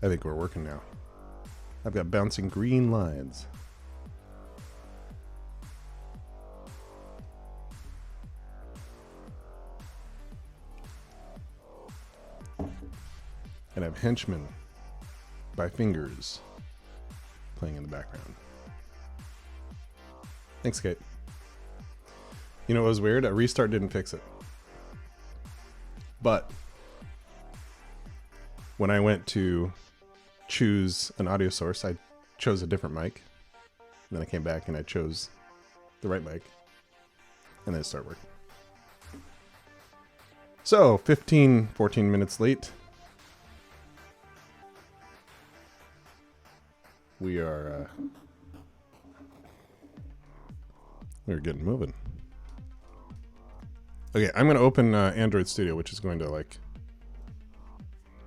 I think we're working now. I've got bouncing green lines. And I have henchmen by fingers playing in the background. Thanks, Kate. You know what was weird? A restart didn't fix it. But when I went to choose an audio source, I chose a different mic. And then I came back and I chose the right mic. And then it started working. So, 14 minutes late. We're getting moving. Okay, I'm going to open Android Studio, which is going to like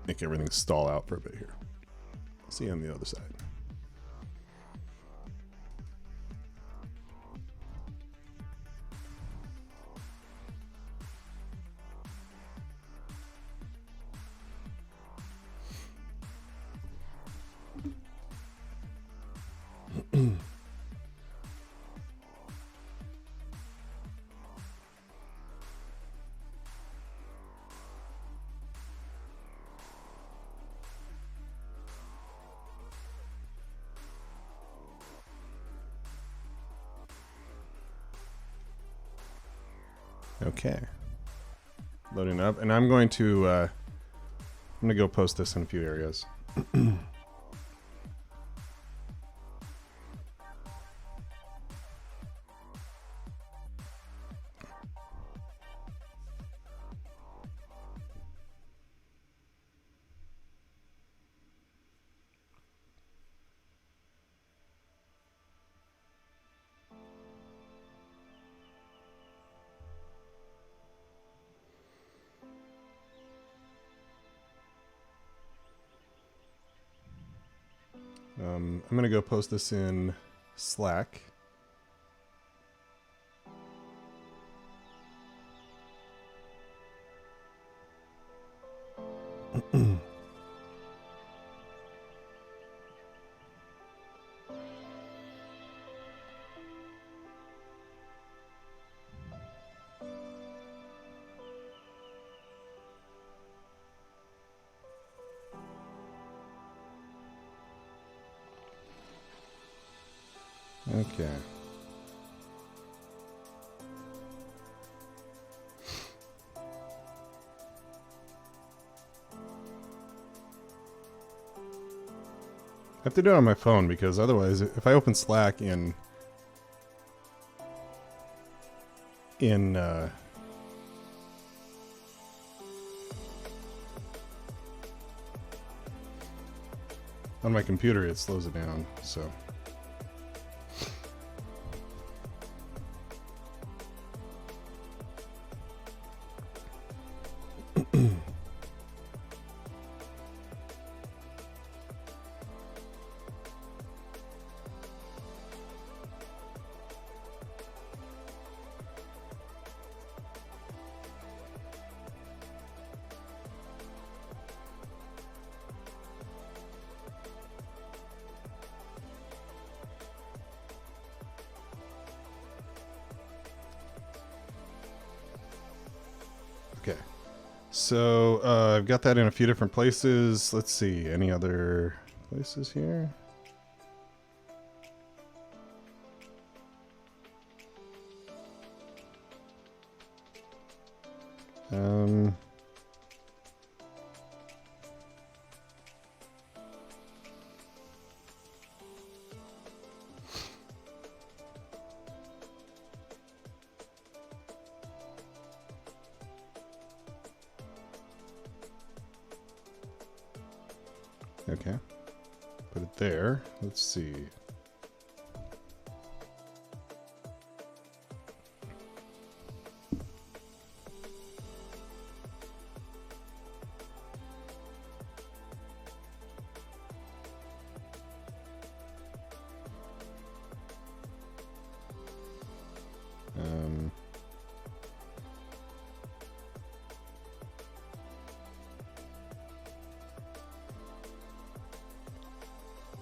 make everything stall out for a bit here. See you on the other side. Okay, loading up, and I'm going to go post this in a few areas. I'm going to go post this in Slack. Okay. I have to do it on my phone because otherwise, if I open Slack in on my computer, it slows it down. So. Okay, so I've got that in a few different places. Let's see, any other places here? Okay, put it there. Let's see.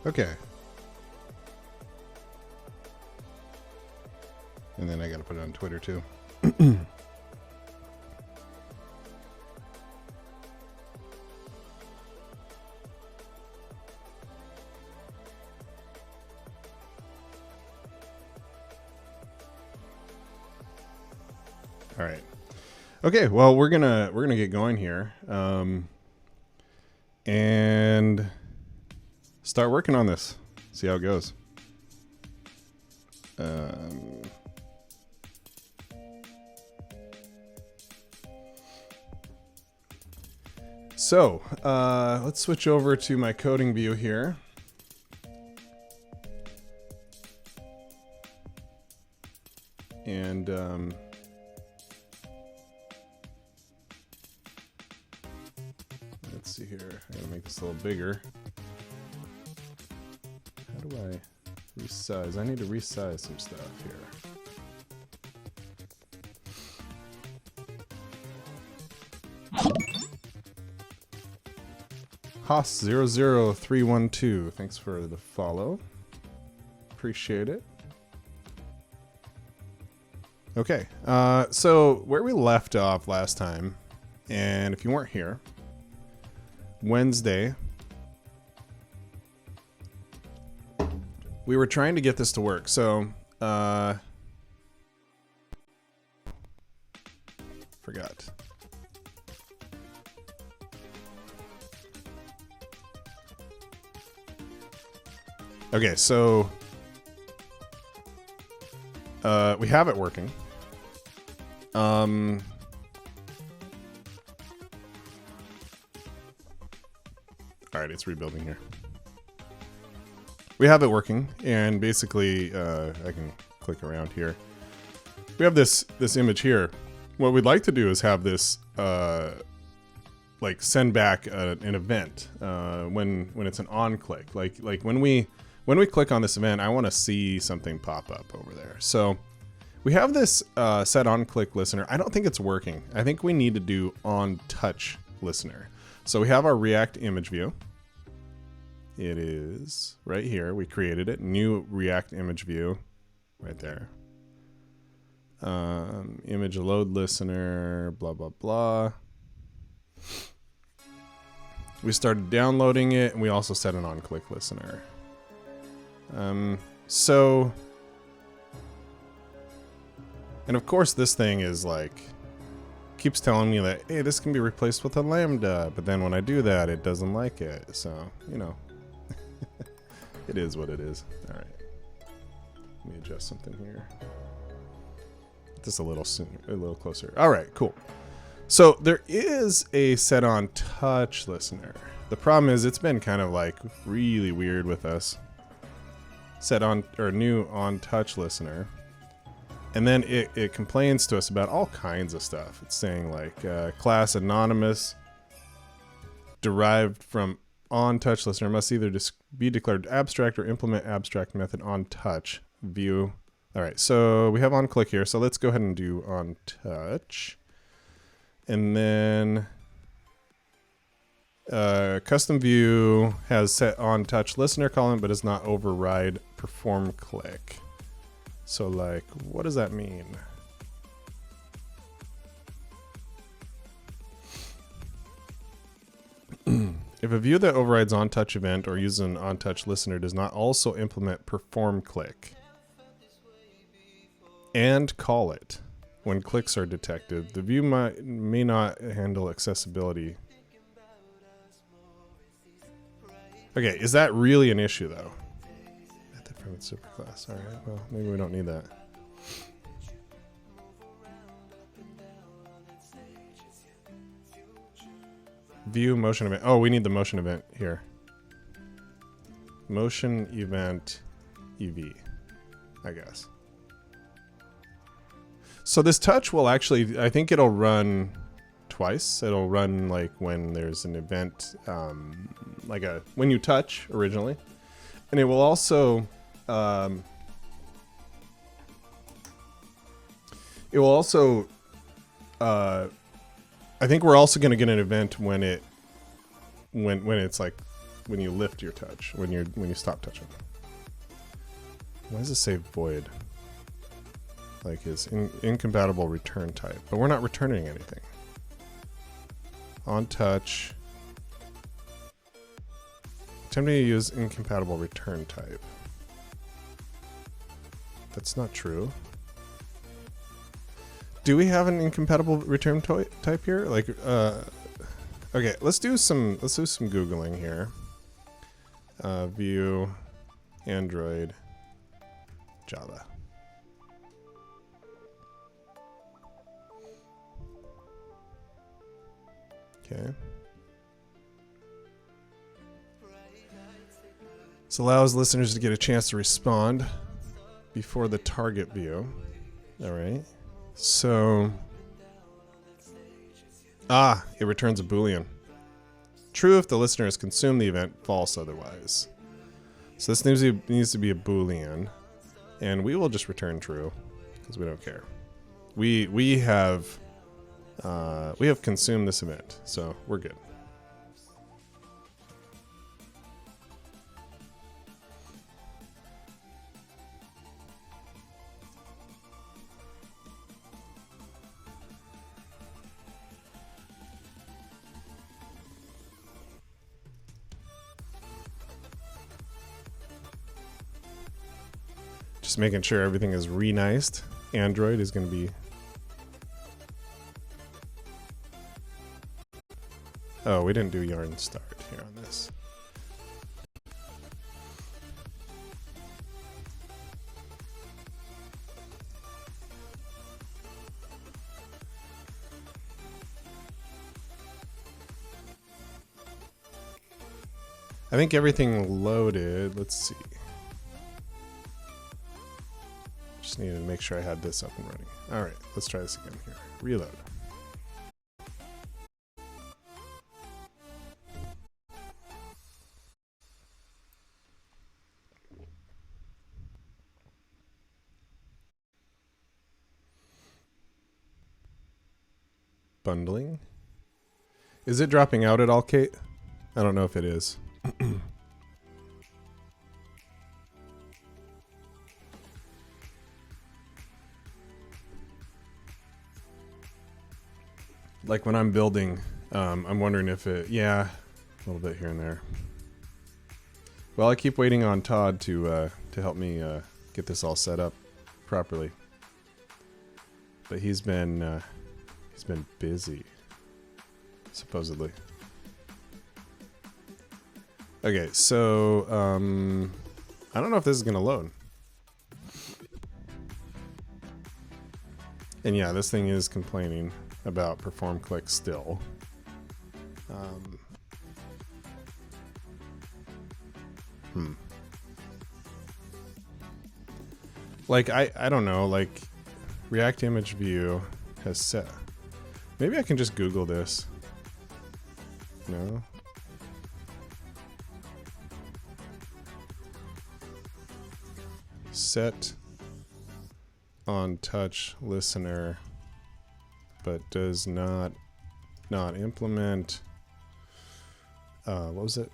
Okay. And then I got to put it on Twitter too. All right. Okay. Well, we're gonna get going here, and start working on this. See how it goes. So let's switch over to my coding view here. And let's see here. I gotta make this a little bigger. How do I resize? I need to resize some stuff here. Haas00312, thanks for the follow. Appreciate it. Okay, so where we left off last time, and if you weren't here, Wednesday, we were trying to get this to work. So, forgot. Okay, so we have it working. All right, it's rebuilding here. We have it working, and basically, I can click around here. We have this image here. What we'd like to do is have this like send back an event when it's an on click. Like when we click on this event, I want to see something pop up over there. So we have this set on click listener. I don't think it's working. I think we need to do on touch listener. So we have our React image view. It is right here. We created it. New React image view right there. Image load listener, blah, blah, blah. We started downloading it, and we also set an on click listener. So, and of course this thing is like, keeps telling me that, hey, this can be replaced with a Lambda, but then when I do that, it doesn't like it. So, you know, it is what it is. All right, let me adjust something here. Just a little closer. All right, cool. So there is a set on touch listener. The problem is it's been kind of like really weird with us. Set on, or new on touch listener. And then it complains to us about all kinds of stuff. It's saying like class anonymous derived from on touch listener must either be declared abstract or implement abstract method on touch view. All right, so we have on click here. So let's go ahead and do on touch. And then custom view has set on touch listener column, but does not override perform click. So like, what does that mean? If a view that overrides on touch event or uses an on touch listener does not also implement perform click and call it when clicks are detected, the view may not handle accessibility. Okay, is that really an issue though? Method from its superclass. All right, well, maybe we don't need that. View motion event. Oh, we need the motion event here. Motion event EV, I guess. So this touch will actually, I think it'll run twice. It'll run like when there's an event, like when you touch originally. And it will also, I think we're also going to get an event when it's like when you lift your touch, when you stop touching. Why does it say void? Like is incompatible return type, but we're not returning anything. On touch. Attempting to use incompatible return type. That's not true. Do we have an incompatible return type here? Like, okay, let's do some Googling here. Vue, Android, Java. Okay. This allows listeners to get a chance to respond before the target view. All right. So, it returns a Boolean. True if the listener has consumed the event, false otherwise. So this needs to be a Boolean, and we will just return true because we don't care. We have consumed this event, so we're good. Just making sure everything is re-niced. Android is going to be... Oh, we didn't do yarn start here on this. I think everything loaded. Let's see. Just needed to make sure I had this up and running. All right, let's try this again here. Reload. Bundling. Is it dropping out at all, Kate? I don't know if it is. Like when I'm building, I'm wondering if it, yeah, a little bit here and there. Well, I keep waiting on Todd to help me get this all set up properly. But he's been busy, supposedly. Okay, so I don't know if this is gonna load. And yeah, this thing is complaining about perform click still. Like I don't know, like React image view has set. Maybe I can just Google this. No. Set OnTouchListener, but does not implement. What was it?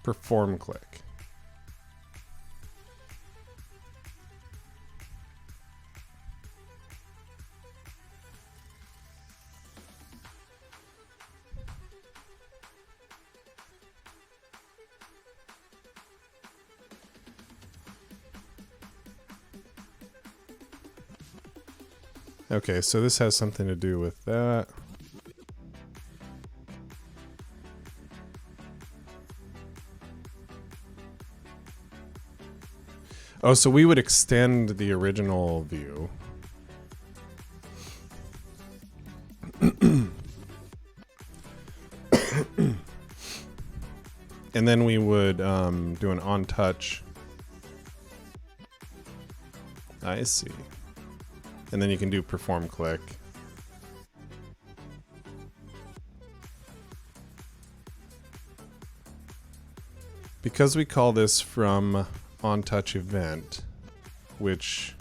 Perform click. Okay, so this has something to do with that. Oh, so we would extend the original view. And then we would do an OnTouch. I see. And then you can do perform click. Because we call this from OnTouch event, which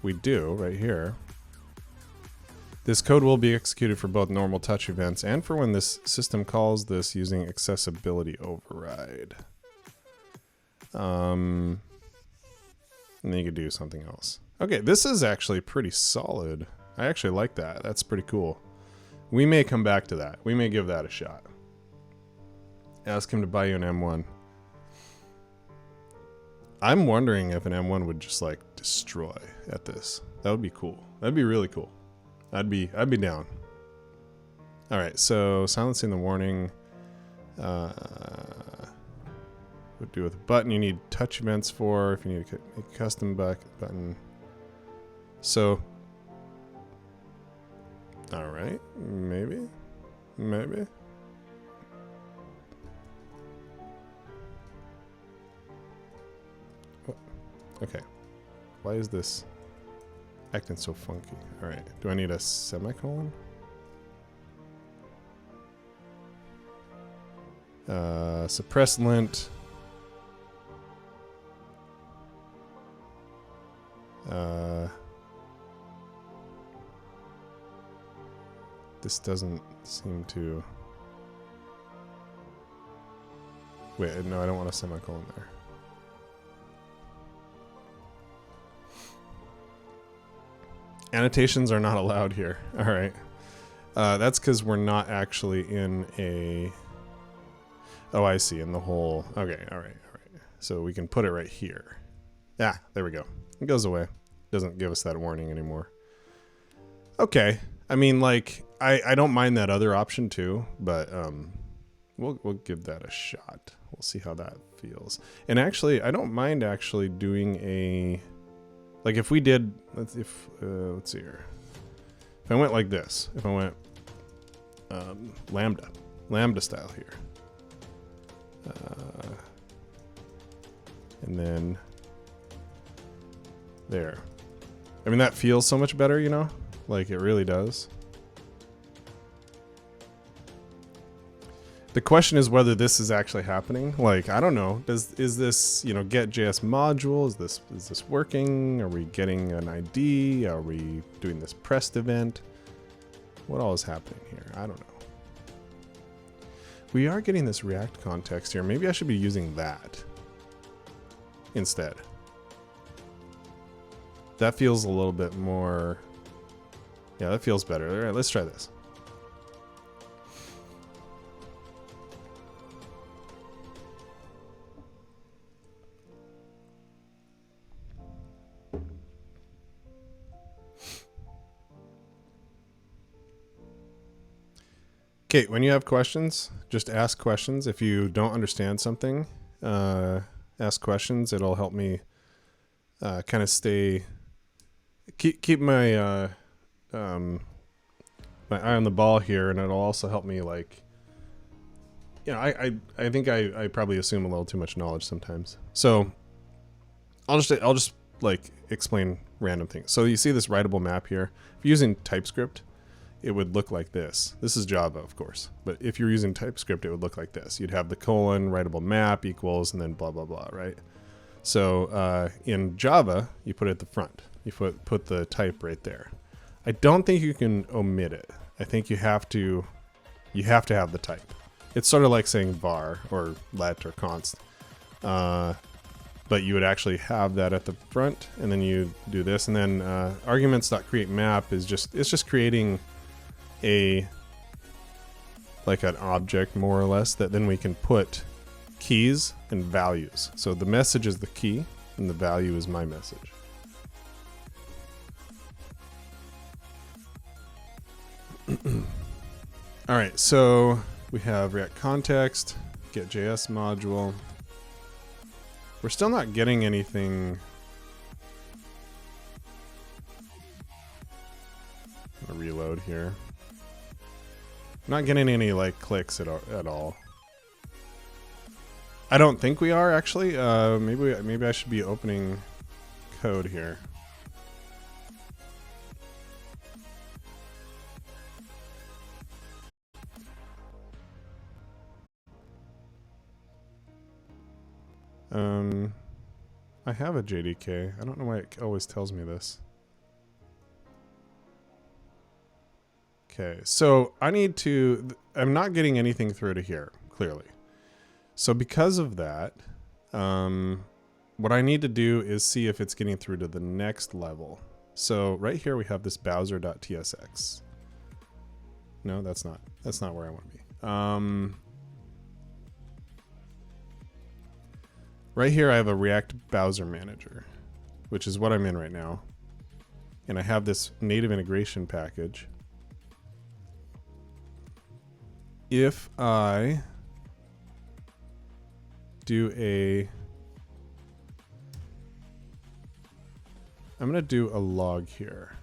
we do right here, This code will be executed for both normal touch events and for when this system calls this using accessibility override. And then you could do something else. Okay, this is actually pretty solid. I actually like that. That's pretty cool. We may come back to that. We may give that a shot. Ask him to buy you an M1. I'm wondering if an M1 would just like destroy at this. That would be cool. That'd be really cool. I'd be down. All right, so silencing the warning. Would do with a button you need touch events for. If you need a custom button. So, all right, maybe. Oh, okay, why is this acting so funky? All right, do I need a semicolon? Suppress lint. This doesn't seem to... Wait, no, I don't want a semicolon there. Annotations are not allowed here. All right. That's because we're not actually in a... Oh, I see, in the whole... Okay, all right. So we can put it right here. Ah, there we go. It goes away. Doesn't give us that warning anymore. Okay. I mean, like, I don't mind that other option too, but we'll give that a shot. We'll see how that feels. And actually, I don't mind actually doing a... Like if we did... let's see here. If I went like this. If I went Lambda style here. And then there. I mean, that feels so much better, you know? Like, it really does. The question is whether this is actually happening. Like, I don't know. Is this, you know, get.js module? Is this working? Are we getting an ID? Are we doing this pressed event? What all is happening here? I don't know. We are getting this React context here. Maybe I should be using that instead. That feels a little bit more... Yeah, that feels better. All right, let's try this. Okay, when you have questions, just ask questions. If you don't understand something, ask questions. It'll help me kind of keep my my eye on the ball here, and it'll also help me, like, you know, I think I probably assume a little too much knowledge sometimes. So I'll just like explain random things. So you see this writable map here. If you're using TypeScript, it would look like this. This is Java, of course. But if you're using TypeScript, it would look like this. You'd have the colon, writable map equals, and then blah, blah, blah, right? So in Java, you put it at the front. You put the type right there. I don't think you can omit it. I think you have to have the type. It's sort of like saying var or let or const. But you would actually have that at the front, and then you do this, and then arguments.createMap is just creating like an object, more or less, that then we can put keys and values. So the message is the key, and the value is my message. All right, so we have React context, get.js module. We're still not getting anything. I'm gonna reload here. Not getting any like clicks at all. I don't think we are actually. Maybe I should be opening code here. I have a JDK. I don't know why it always tells me this. Okay, so I need to, I'm not getting anything through to here, clearly. So because of that, what I need to do is see if it's getting through to the next level. So right here we have this Bowser.tsx. No, that's not where I want to be. Right here I have a React Browser Manager, which is what I'm in right now. And I have this native integration package. If I do I'm going to do a log here.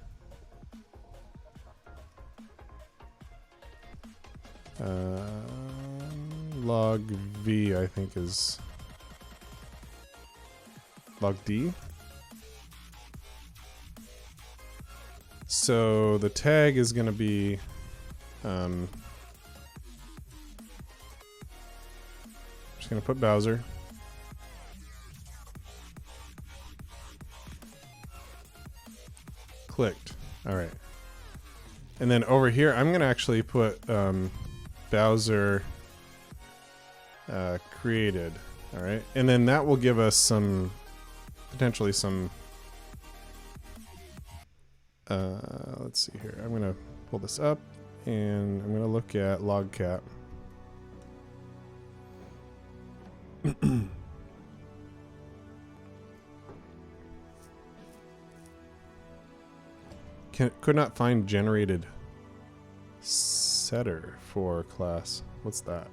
Log V, I think, is log D. So the tag is going to be just going to put Bowser. Clicked. All right. And then over here, I'm going to actually put Bowser created. All right. And then that will give us some, potentially some, let's see here. I'm going to pull this up and I'm going to look at Logcat. Could not find generated setter for class. What's that?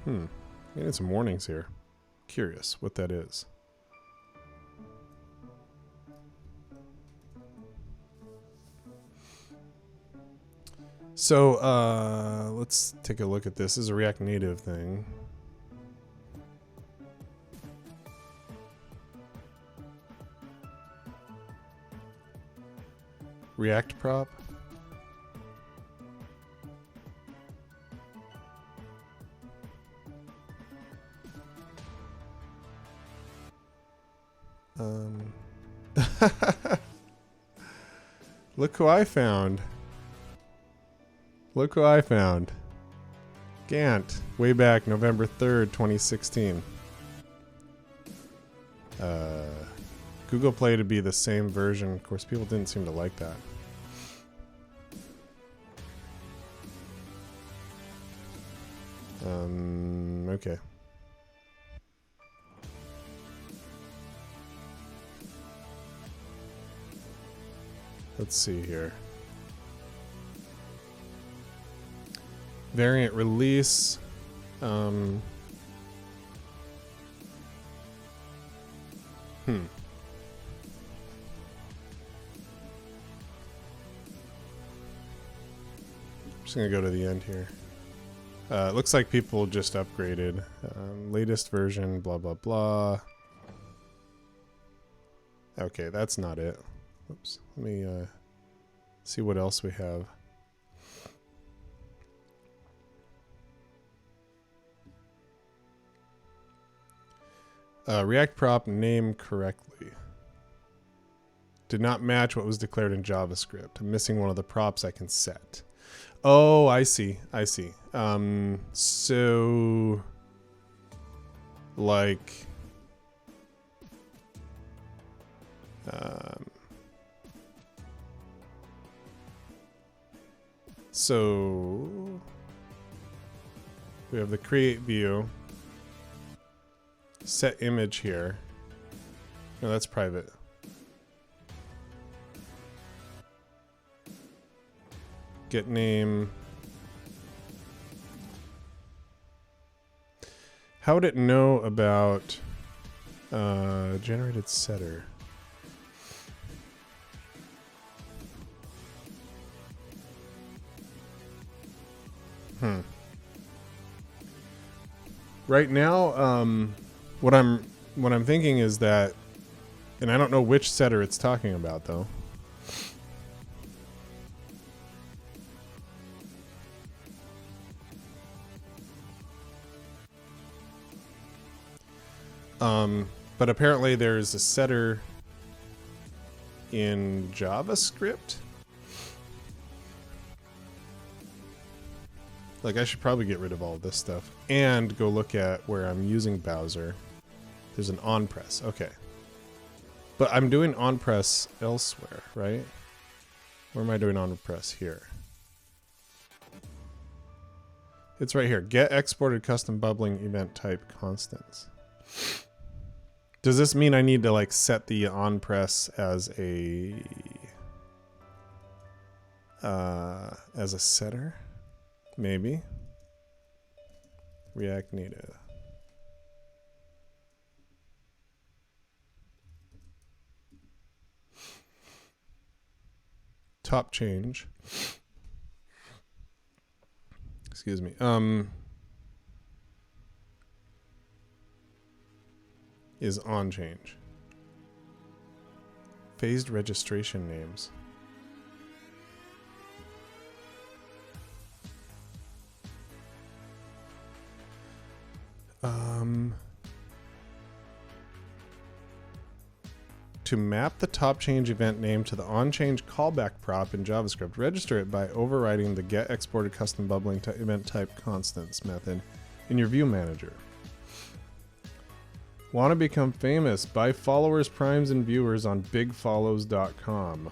Getting some warnings here. Curious what that is. So let's take a look at this. This is a React Native thing. React prop. Look who I found. Look who I found. Gant, way back November 3rd, 2016. Google Play to be the same version. Of course, people didn't seem to like that. Okay. Let's see here. Variant release. Just gonna go to the end here. It looks like people just upgraded. Latest version, blah, blah, blah. Okay, that's not it. Oops. Let me see what else we have. React prop name correctly. Did not match what was declared in JavaScript. I'm missing one of the props I can set. Oh, I see. I see. So, like, so we have the create view, set image here. No, that's private. Get name. How would it know about generated setter? Right now, what I'm thinking is that, and I don't know which setter it's talking about though. But apparently there's a setter in JavaScript. Like, I should probably get rid of all of this stuff and go look at where I'm using Bowser. There's an on press. Okay. But I'm doing on press elsewhere, right? Where am I doing on press? Here. It's right here. Get exported custom bubbling event type constants. Does this mean I need to like set the on press as a setter? Maybe. React Native. Top change. Excuse me. Is on change. Phased registration names. To map the top change event name to the on change callback prop in JavaScript, register it by overriding the get exported custom bubbling event type constants method in your view manager. Want to become famous? Buy followers, primes, and viewers on bigfollows.com.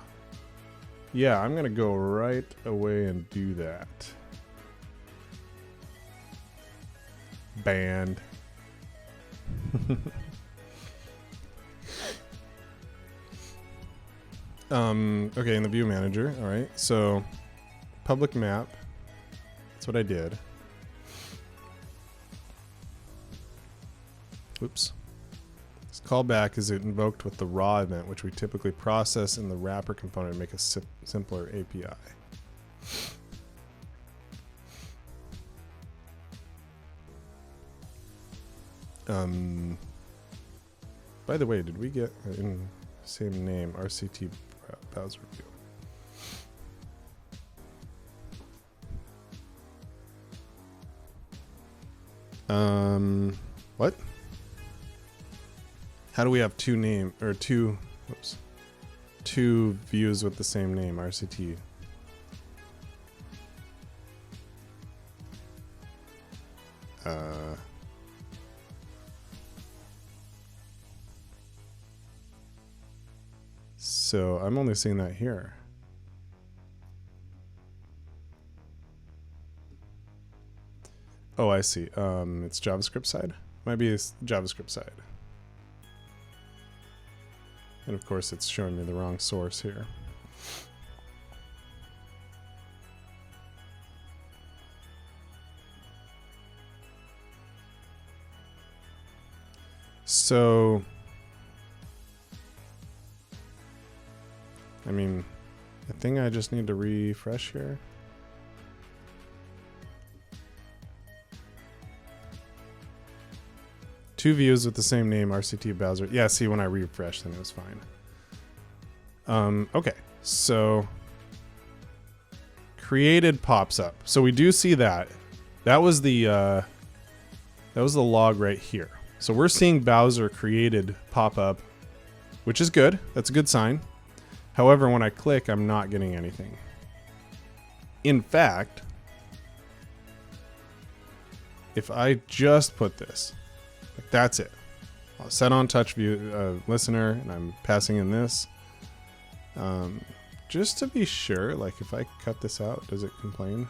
Yeah, I'm going to go right away and do that. Banned. Okay, in the view manager. All right, so public map. That's what I did. Oops. This callback is invoked with the raw event, which we typically process in the wrapper component to make a simpler API. By the way, did we get in the same name RCT Bowser View? What? How do we have two views with the same name, RCT? So I'm only seeing that here. Oh, I see. It's JavaScript side. Might be JavaScript side. And of course, it's showing me the wrong source here. So, I mean, I think I just need to refresh here. Two views with the same name, RCT Bowser. Yeah, see, when I refreshed, then it was fine. Okay, so created pops up. So we do see that. That was the log right here. So we're seeing Bowser created pop up, which is good. That's a good sign. However, when I click, I'm not getting anything. In fact, if I just put this, like that's it. I'll set on TouchView listener, and I'm passing in this. Just to be sure, like if I cut this out, does it complain?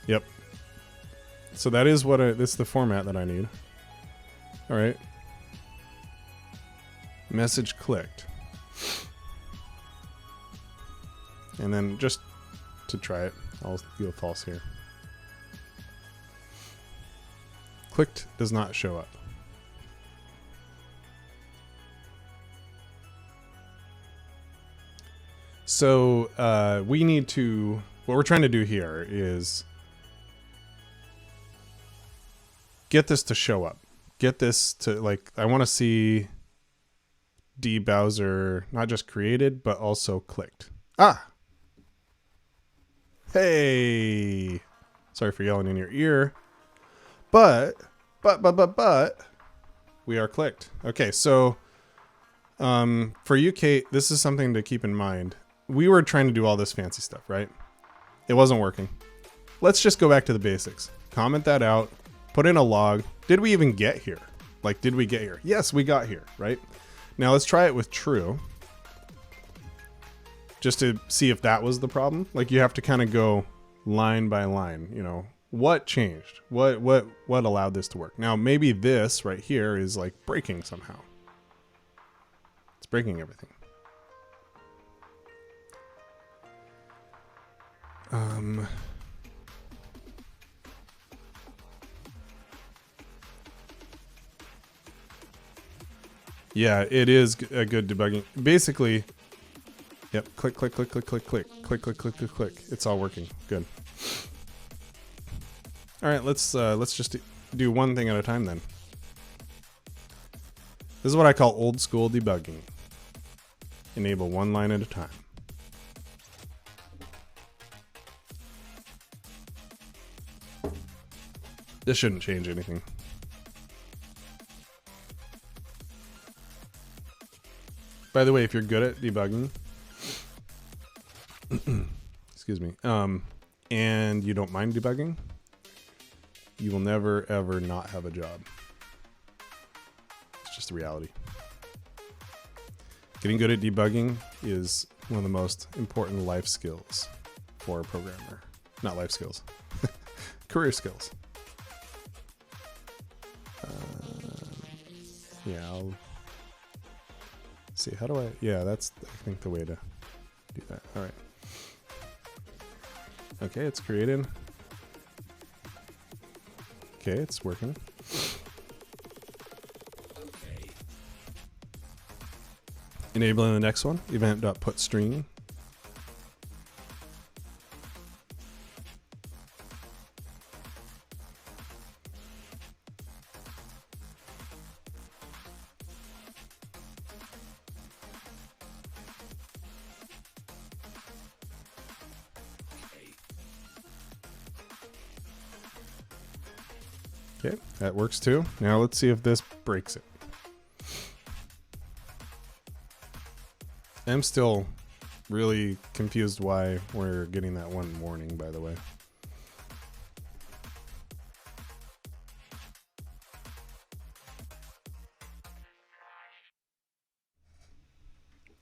Yep. So that is what this is the format that I need. All right. Message clicked. And then just to try it, I'll go false here. Clicked does not show up. So we need to, what we're trying to do here is get this to show up. Get this to, like, I want to see Bowser not just created, but also clicked. Ah! Hey! Sorry for yelling in your ear. But, we are clicked. Okay, so for you, Kate, this is something to keep in mind. We were trying to do all this fancy stuff, right? It wasn't working. Let's just go back to the basics. Comment that out. Put in a log. Did we even get here? Like, did we get here? Yes, we got here, right? Now let's try it with true. Just to see if that was the problem. Like, you have to kind of go line by line, you know. What changed? What allowed this to work? Now, maybe this right here is like breaking somehow. It's breaking everything. Yeah, it is a good debugging. Basically, yep, click, click, click, click, click, click, click, click, click, click, click. It's all working. Good. All right, let's just do one thing at a time then. This is what I call old school debugging. Enable one line at a time. This shouldn't change anything. By the way, if you're good at debugging, excuse me, and you don't mind debugging, you will never, ever not have a job. It's just the reality. Getting good at debugging is one of the most important life skills for a programmer. Not life skills, career skills. Yeah, I'll see. How do I? Yeah, that's, I think, the way to do that. All right. Okay, it's created. Okay, it's working. Enabling the next one, event.putString. Okay, that works too. Now let's see if this breaks it. I'm still really confused why we're getting that one warning, by the way.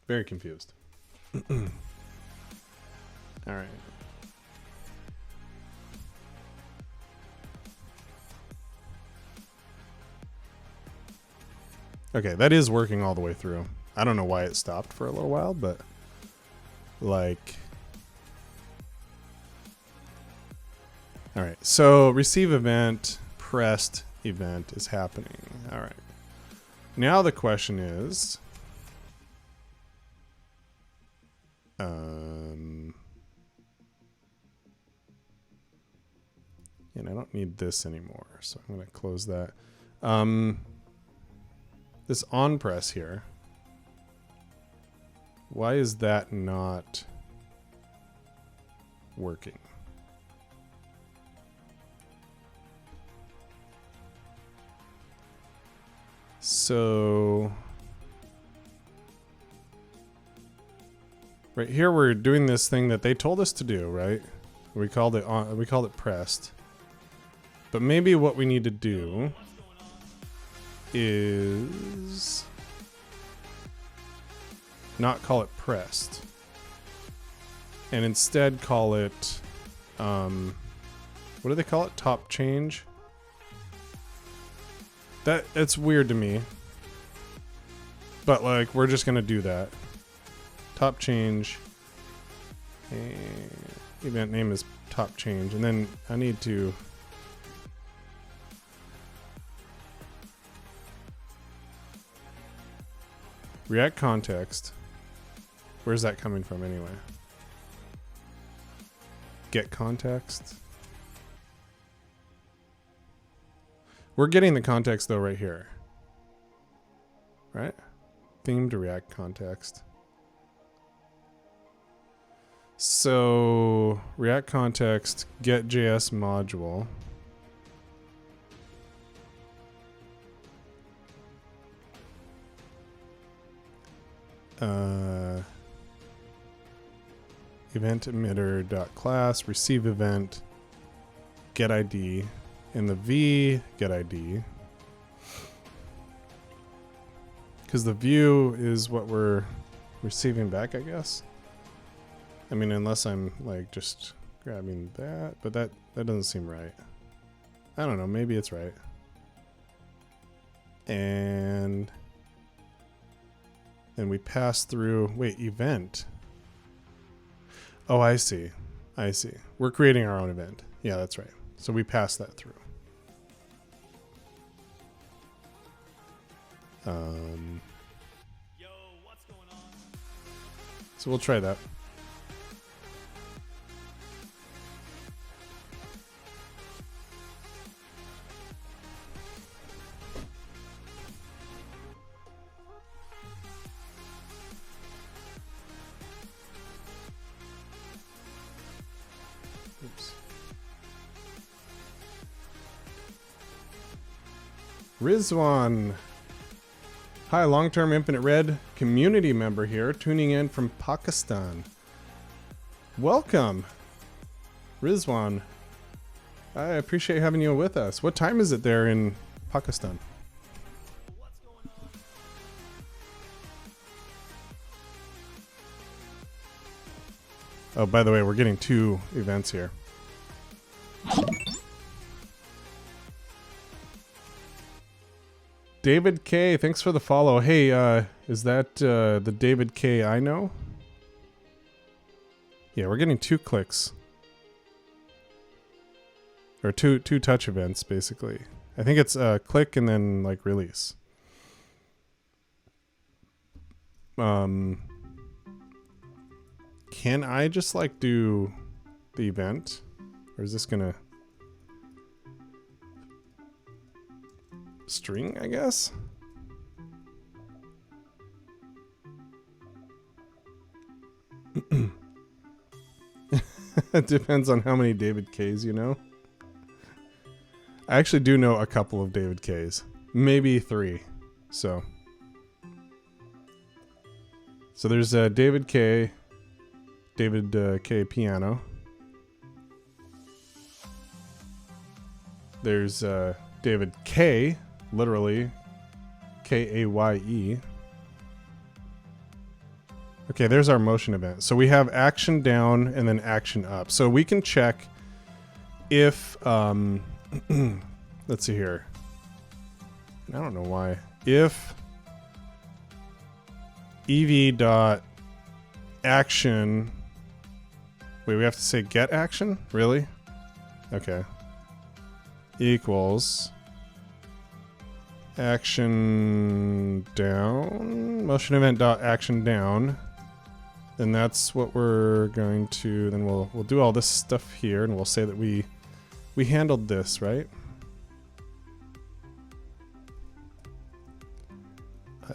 Very confused. All right. Okay, that is working all the way through. I don't know why it stopped for a little while, but like... All right, so receive event, pressed event is happening. All right. Now the question is... and I don't need this anymore, so I'm going to close that. This on press here, why is that not working? So right here we're doing this thing that they told us to do, right? We called it on, we called it pressed. But maybe what we need to do is not call it pressed and instead call it what do they call it? Top change. It's weird to me, but like we're just gonna do that. Top change, and event name is top change, and then I need to React context. Where's that coming from anyway? Get context. We're getting the context though right here. Right? Theme to React context. So React context get JS module. Event emitter dot class receive event get ID, and the v get ID, because the view is what we're receiving back, I guess. I mean, unless I'm like just grabbing that, but that doesn't seem right. I don't know, maybe it's right. And then we pass through, wait, event. Oh, I see. I see. We're creating our own event. Yeah, that's right. So we pass that through. Yo, what's going on? So we'll try that. Oops. Rizwan. Hi, long-term Infinite Red community member here, tuning in from Pakistan. Welcome, Rizwan. I appreciate having you with us. What time is it there in Pakistan? What's going on? Oh, by the way, we're getting 2 events here. David K, thanks for the follow. Hey, is that the David K I know? Yeah, we're getting 2 clicks. Or two touch events, basically. I think it's click and then like release. Can I just like do the event? Or is this gonna string, I guess? It depends on how many David K's you know. I actually do know a couple of David K's. Maybe 3. So there's David K. David K Piano. There's David K, literally K-A-Y-E. Okay, there's our motion event. So we have action down and then action up. So we can check if, let's see here. I don't know why. If EV dot action, wait, we have to say get action? Really? Okay. Equals action down, motion event dot action down. Then that's what we're going to, then we'll do all this stuff here and we'll say that we handled this, right?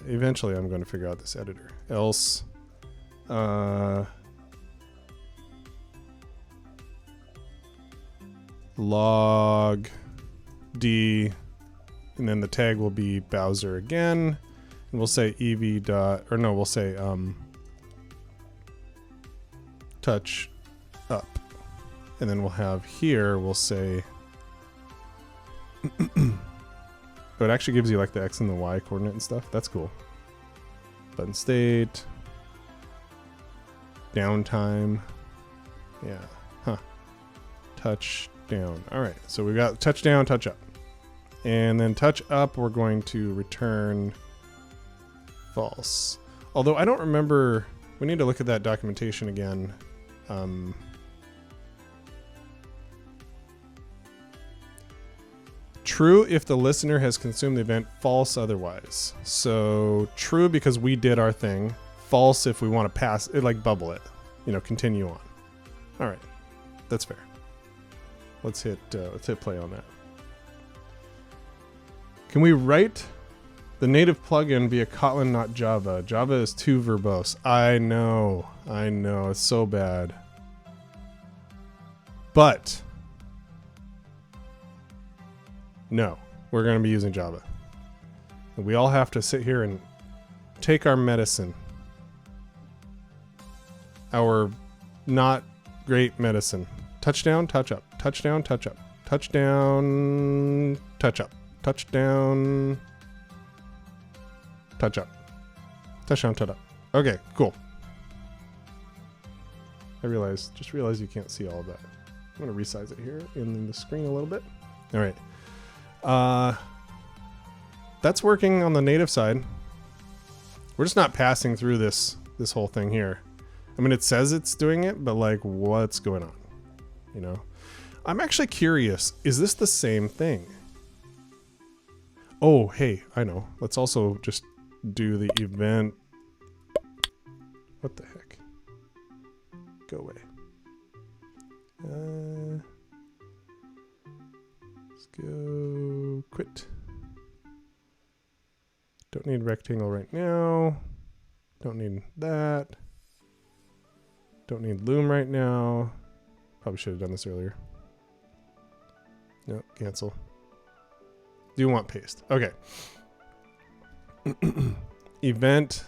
Eventually I'm going to figure out this editor. Else log D, and then the tag will be Bowser again, and we'll say ev dot, or no, we'll say touch up, and then we'll have here, we'll say oh, it actually gives you like the X and the Y coordinate and stuff. That's cool. Button state, downtime, yeah, huh, touch down. All right, so we've got touch down, touch up, and then touch up we're going to return false. Although I don't remember, we need to look at that documentation again. True if the listener has consumed the event, false otherwise. So true because we did our thing, false if we want to pass it, like bubble it, you know, continue on. All right, that's fair. Let's hit play on that. Can we write the native plugin via Kotlin, not Java? Java is too verbose. I know, it's so bad. But no, we're going to be using Java. And we all have to sit here and take our medicine our not great medicine. Touchdown, touch up. Touchdown, touch up. Touchdown, touch up. Touchdown, touch up. Touchdown, touch up. Okay, cool. Just realized you can't see all of that. I'm going to resize it here in the screen a little bit. All right. That's working on the native side. We're just not passing through this whole thing here. I mean, it says it's doing it, but like, what's going on? You know? I'm actually curious. Is this the same thing? Oh, hey, I know. Let's also just do the event. What the heck? Go away. Let's go quit. Don't need rectangle right now. Don't need that. Don't need loom right now. Probably should have done this earlier. No, cancel. Do want paste. Okay. Event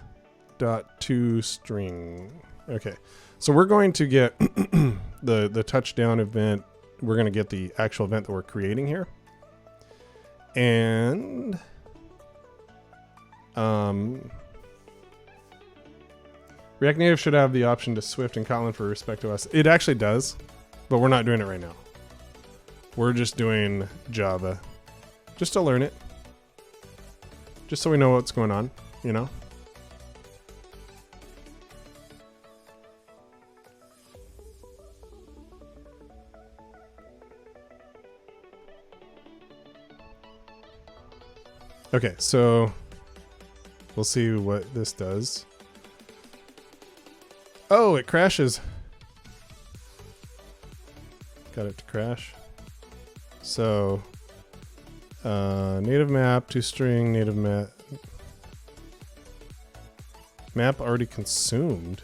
dot to string. Okay. So we're going to get the touchdown event. We're going to get the actual event that we're creating here. And React Native should have the option to Swift and Kotlin for respect to us. It actually does, but we're not doing it right now. We're just doing Java, just to learn it, just so we know what's going on, you know? Okay, so we'll see what this does. Oh, it crashes. Got it to crash. So, native map to string, native map. Map already consumed.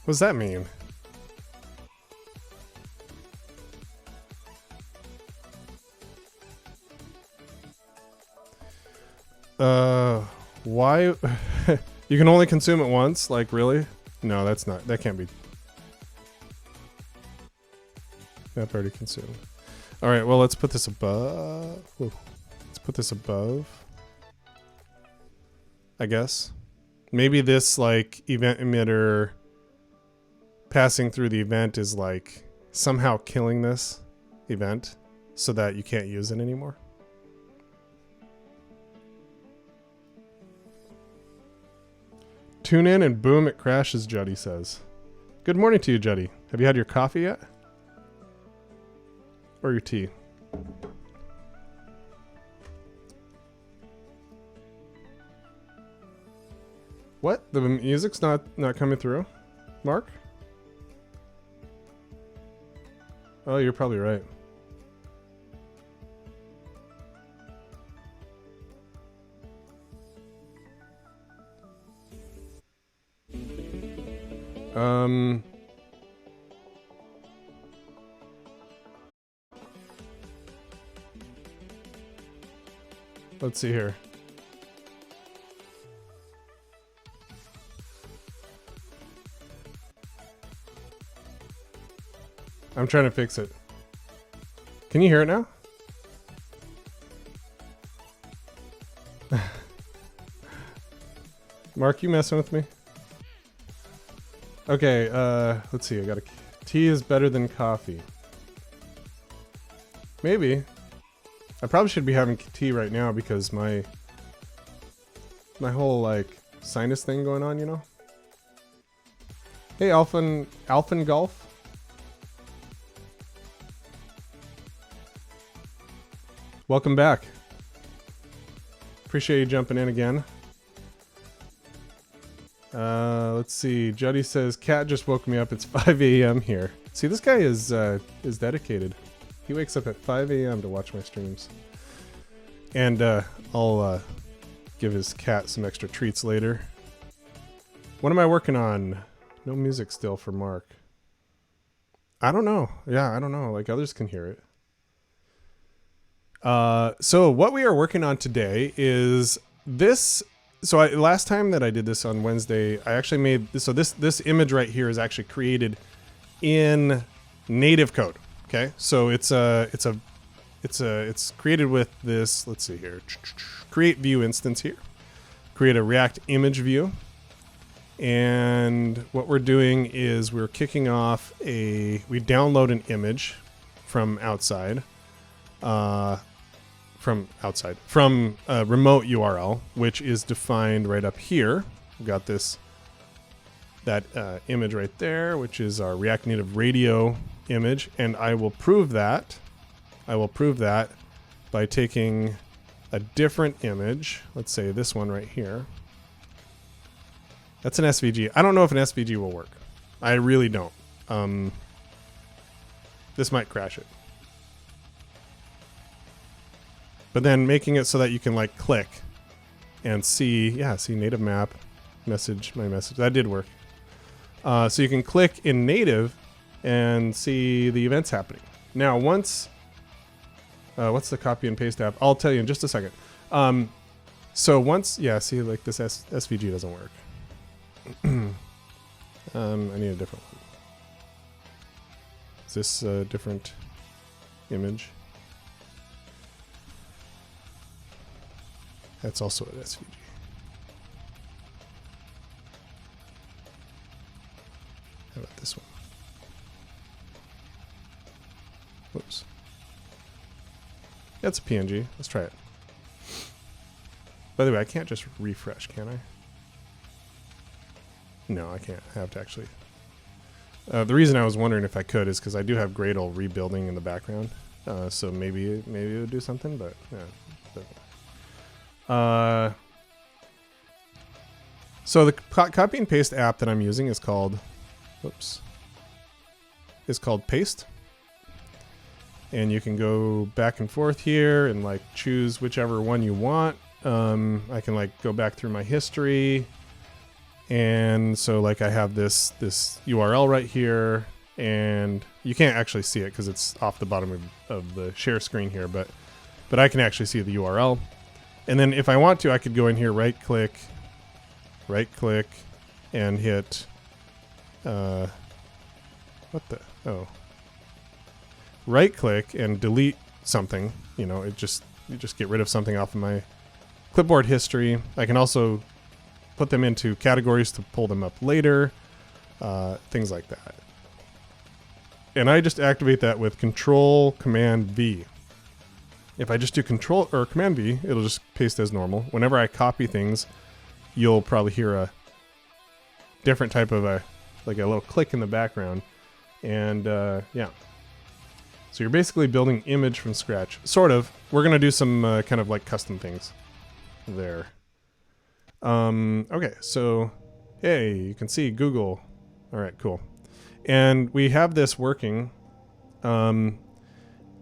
What does that mean? Why? You can only consume it once? Like, really? No, that's not. That can't be. Map already consumed. All right, well, let's put this above. Whoa. Let's put this above, I guess. Maybe this, like, event emitter passing through the event is, like, somehow killing this event so that you can't use it anymore. Tune in and boom, it crashes, Juddy says. Good morning to you, Juddy. Have you had your coffee yet? Or your tea? What? The music's not coming through? Mark? Oh, you're probably right. Let's see here. I'm trying to fix it. Can you hear it now? Mark, you messing with me? Okay, let's see. I got tea is better than coffee. Maybe. I probably should be having tea right now because my whole like sinus thing going on, you know. Hey, Alphan Golf. Welcome back. Appreciate you jumping in again. Let's see. Juddy says, "Cat just woke me up. It's 5 a.m. here." See, this guy is dedicated. He wakes up at 5 a.m. to watch my streams. And I'll give his cat some extra treats later. What am I working on? No music still for Mark. I don't know. Yeah, I don't know. Like, others can hear it. So what we are working on today is this. So last time that I did this on Wednesday, I actually made this. So this image right here is actually created in native code. Okay, so it's created with this. Let's see here. Create view instance here. Create a React image view. And what we're doing is we're kicking off we download an image from outside. From a remote URL, which is defined right up here. We've got that image right there, which is our React Native radio image, and I will prove that. By taking a different image. Let's say this one right here. That's an SVG. I don't know if an SVG will work. I really don't. This might crash it. But then making it so that you can like click and see native map, my message. That did work. So you can click in native and see the events happening. Now once, what's the copy and paste app? I'll tell you in just a second. So once, see like this SVG doesn't work. I need a different one. Is this a different image? That's also an SVG. How about this one? Whoops. That's a PNG. Let's try it. By the way, I can't just refresh, can I? No, I can't. I have to actually. The reason I was wondering if I could is because I do have Gradle rebuilding in the background. So maybe it would do something, but yeah. So the copy and paste app that I'm using is called, Paste. And you can go back and forth here and like choose whichever one you want. I can like go back through my history. And so like I have this URL right here, and you can't actually see it because it's off the bottom of the share screen here, but I can actually see the URL. And then if I want to, I could go in here, right click, and hit, right click and delete something. You just get rid of something off of my clipboard history. I can also put them into categories to pull them up later, things like that. And I just activate that with Control Command V. If I just do Control or Command V, it'll just paste as normal. Whenever I copy things, you'll probably hear a different type of like a little click in the background. And yeah. So you're basically building image from scratch. Sort of. We're going to do some kind of like custom things there. Okay, so hey, you can see Google. All right, cool. And we have this working.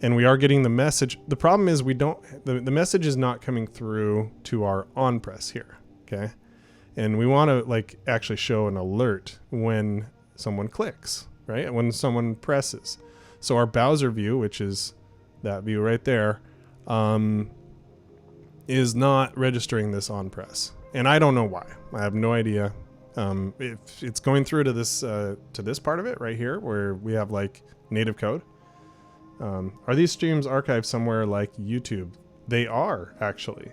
And we are getting the message. The problem is the message is not coming through to our on press here. Okay. And we want to like actually show an alert when someone clicks, right? When someone presses. So our browser view, which is that view right there, is not registering this on press. And I don't know why. I have no idea. If it's going through to this part of it right here where we have like native code. Are these streams archived somewhere like YouTube? They are actually.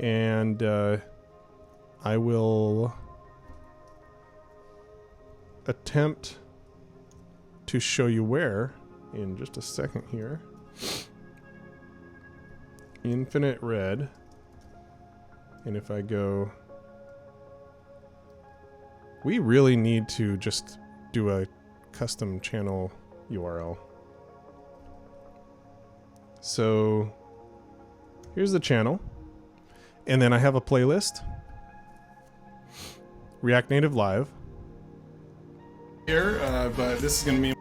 And I will attempt to show you where in just a second here. Infinite red. And if I go, we really need to just do a custom channel URL. So here's the channel. And then I have a playlist. React Native Live. Here, but this is going to be...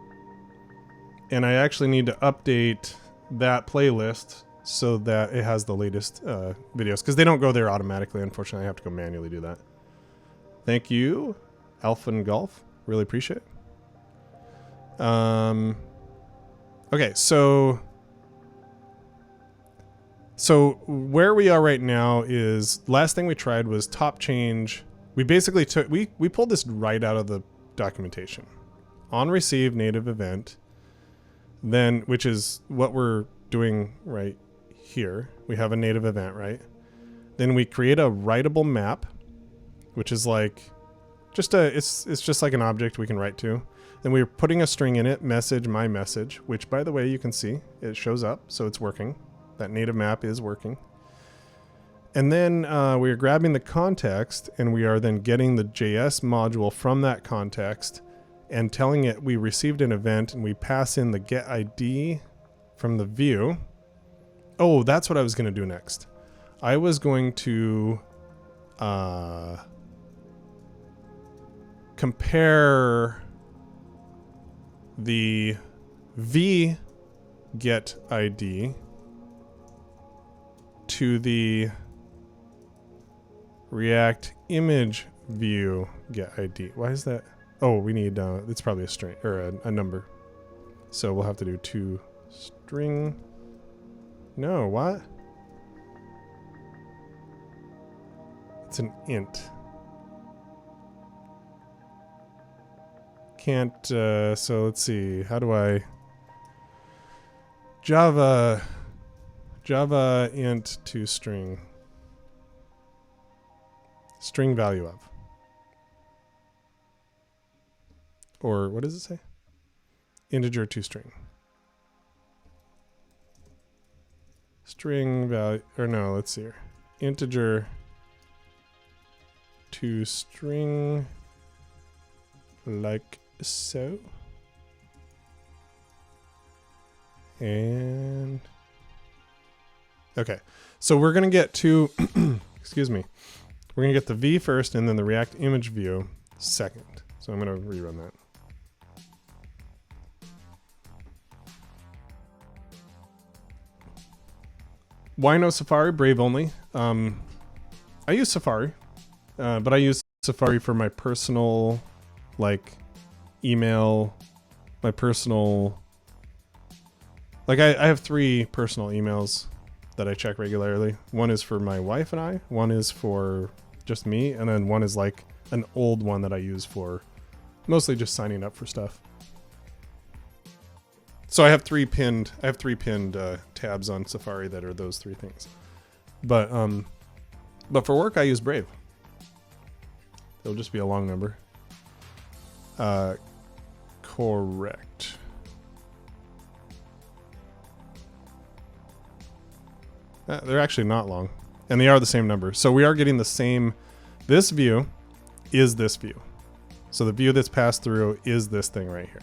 And I actually need to update that playlist so that it has the latest videos, because they don't go there automatically. Unfortunately, I have to go manually do that. Thank you, Alpha and Golf. Really appreciate it. Okay, so So where we are right now is, last thing we tried was top change. We basically took, we pulled this right out of the documentation. On receive native event, then, which is what we're doing right here. We have a native event, right? Then we create a writable map, which is like just it's just like an object we can write to. Then we're putting a string in it, message, my message, which by the way, you can see it shows up. So it's working. That native map is working. And then we are grabbing the context, and we are then getting the JS module from that context and telling it we received an event, and we pass in the get ID from the view. Oh, that's what I was going to do next. I was going to compare the v get ID to the React image view get ID. Why is that? Oh, we need, it's probably a string or a number. So we'll have to do to string. No, what? It's an int. Can't, so let's see. How do I? Java int to string. String value of. Or what does it say? Integer to string. String value, or no, let's see here. Integer to string like so. And okay, so we're gonna get to excuse me, we're gonna get the v first and then the React image view second. So I'm gonna rerun that. Why no Safari? Brave only. I use Safari, but I use Safari for my personal, like, email, my personal, like I have 3 personal emails that I check regularly. One is for my wife and I, one is for just me, and then one is like an old one that I use for mostly just signing up for stuff. So I have 3 pinned tabs on Safari that are those 3 things. But for work I use Brave. It'll just be a long number. Correct. They're actually not long, and they are the same number. So we are getting the same. This view is this view. So the view that's passed through is this thing right here.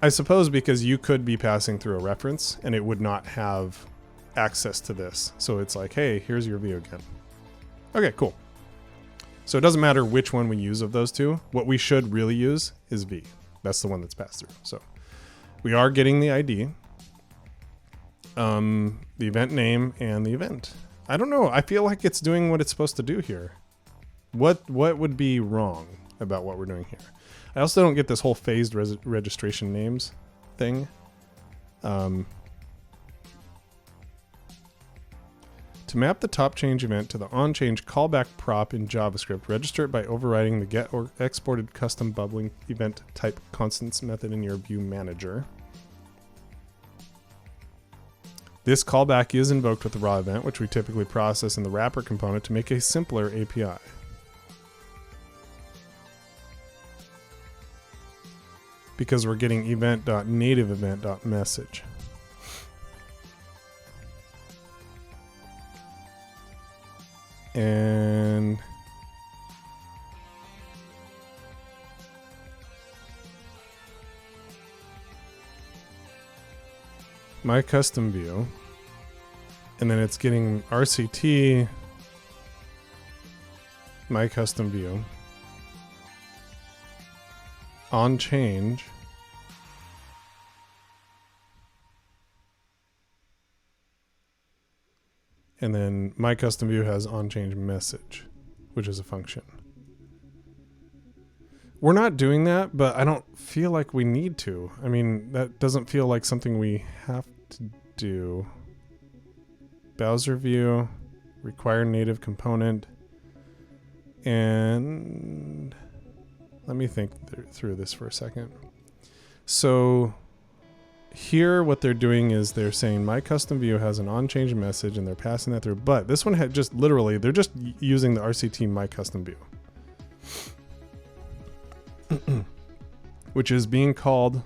I suppose because you could be passing through a reference and it would not have access to this. So it's like, hey, here's your view again. Okay, cool. So it doesn't matter which one we use of those 2. What we should really use is V. That's the one that's passed through. So we are getting the ID, the event name, and the event. I don't know. I feel like it's doing what it's supposed to do here. What would be wrong about what we're doing here? I also don't get this whole phased registration names thing. To map the top change event to the onChange callback prop in JavaScript, register it by overriding the get or exported custom bubbling event type constants method in your view manager. This callback is invoked with the raw event, which we typically process in the wrapper component to make a simpler API. Because we're getting event.native event.message. And my custom view, and then it's getting RCT, my custom view, on change, and then my custom view has on change message, which is a function. We're not doing that, but I don't feel like we need to. I mean, that doesn't feel like something we have to do browser view, require native component, and let me think through this for a second. So here what they're doing is they're saying my custom view has an onChange message and they're passing that through, but this one had just literally, they're just using the RCT my custom view, which is being called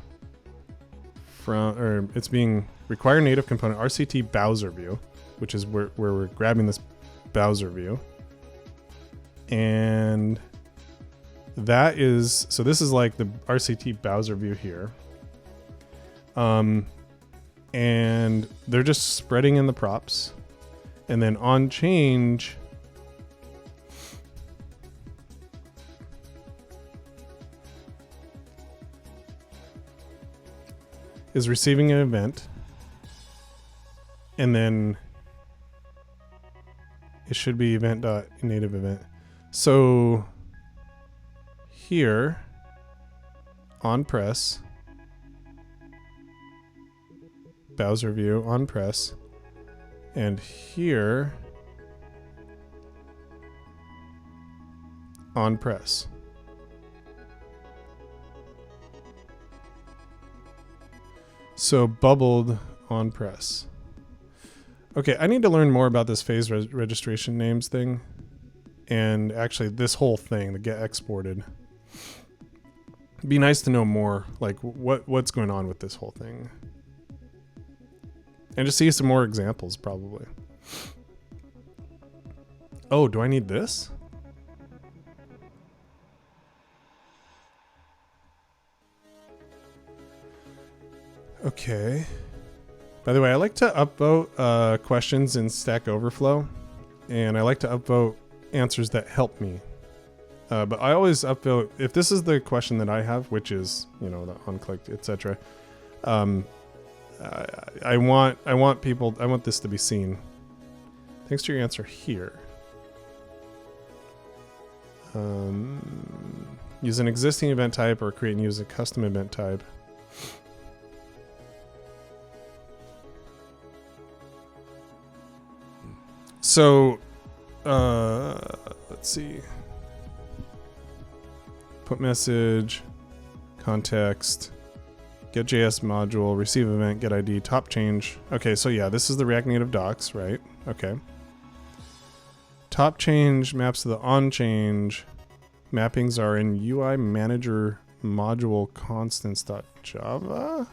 from, or it's being require native component RCT browser view, which is where we're grabbing this browser view. And that is, so this is like the RCT browser view here. And they're just spreading in the props. And then onChange is receiving an event. And then it should be event.native event. So here on press, browser view on press, and here on press. So bubbled on press. Okay, I need to learn more about this phase registration names thing. And actually this whole thing, the get exported. It'd be nice to know more, like what's going on with this whole thing. And just see some more examples, probably. Oh, do I need this? Okay. By the way, I like to upvote questions in Stack Overflow. And I like to upvote answers that help me. But I always upvote, if this is the question that I have, which is, you know, the unclicked, etc. I want this to be seen. Thanks to your answer here. Use an existing event type or create and use a custom event type. So, let's see. Put message, context, get JS module, receive event, get ID, top change. Okay, so yeah, this is the React Native docs, right? Okay. Top change maps to the on change. Mappings are in UI manager module constants.java.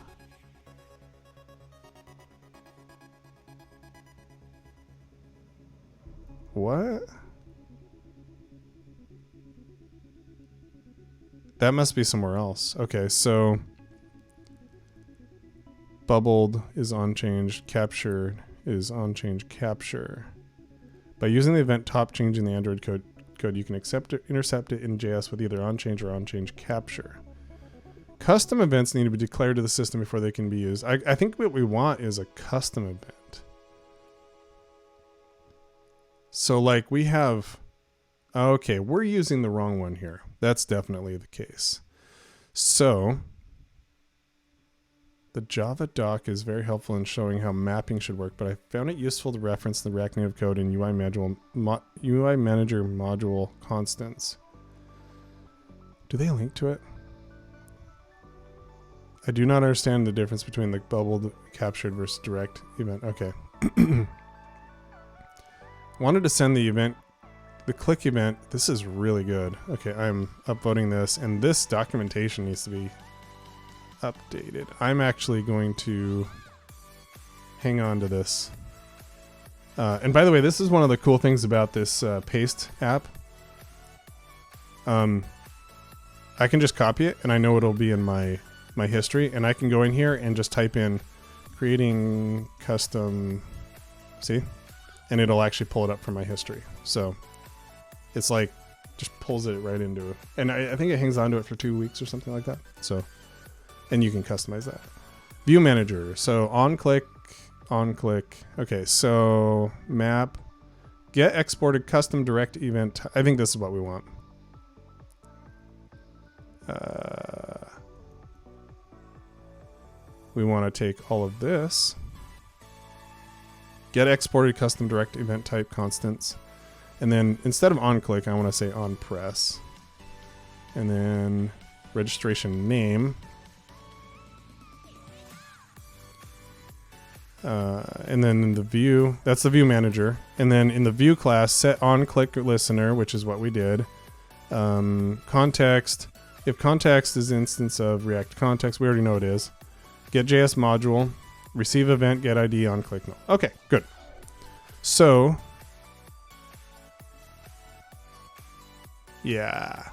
What? That must be somewhere else. Okay, so bubbled is onChange, captured is onChange capture. By using the event top change in the Android code, you can intercept it in JS with either onChange or onChange capture. Custom events need to be declared to the system before they can be used. I think what we want is a custom event. So like we have, okay, we're using the wrong one here. That's definitely the case. So the Java doc is very helpful in showing how mapping should work, but I found it useful to reference the React Native code in UI Manager module constants. Do they link to it? I do not understand the difference between the bubbled, captured versus direct event. Okay. Wanted to send the event, the click event. This is really good. Okay, I'm upvoting this, and this documentation needs to be updated. I'm actually going to hang on to this. And by the way, this is one of the cool things about this paste app. I can just copy it, and I know it'll be in my history, and I can go in here and just type in creating custom, see? And it'll actually pull it up from my history. So it's like, just pulls it right into it. And I think it hangs on to it for 2 weeks or something like that. So, and you can customize that. View manager. So on click. Okay, so map, get exported custom direct event. I think this is what we want. We want to take all of this get exported custom direct event type constants. And then instead of on click, I want to say on press. And then registration name. And then in the view, that's the view manager. And then in the view class, set on click listener, which is what we did. Context. If context is instance of React context, we already know it is. Get JS module, receive event, get ID on click null. Okay, good. So, yeah.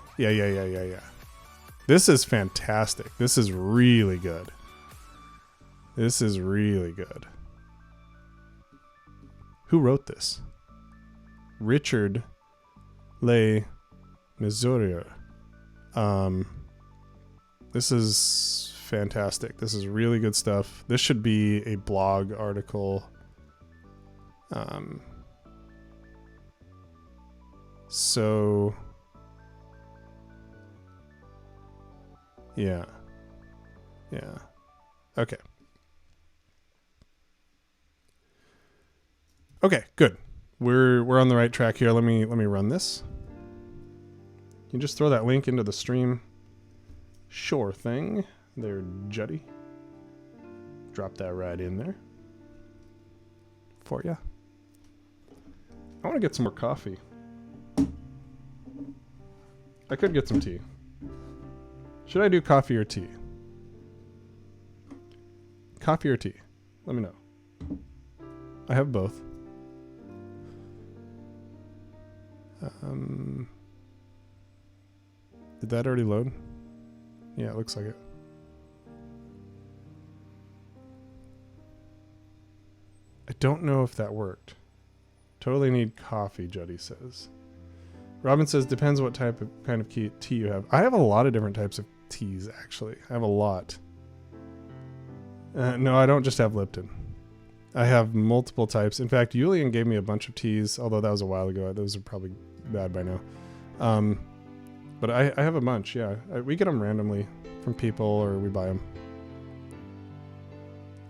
This is fantastic. This is really good. This is really good. Who wrote this? Richard Le Mesurier. This is fantastic. This is really good stuff. This should be a blog article. So yeah. Okay. Okay, good. We're on the right track here. Let me run this. You just throw that link into the stream. Sure thing. There, Juddy. Drop that right in there for you. I want to get some more coffee. I could get some tea. Should I do coffee or tea? Coffee or tea? Let me know. I have both. Did that already load? Yeah, it looks like it. I don't know if that worked. Totally need coffee, Juddy says. Robin says, depends what type of kind of tea you have. I have a lot of different types of teas, actually. I have a lot. No, I don't just have Lipton. I have multiple types. In fact, Julian gave me a bunch of teas, although that was a while ago. Those are probably bad by now. But I have a bunch, yeah. We get them randomly from people or we buy them.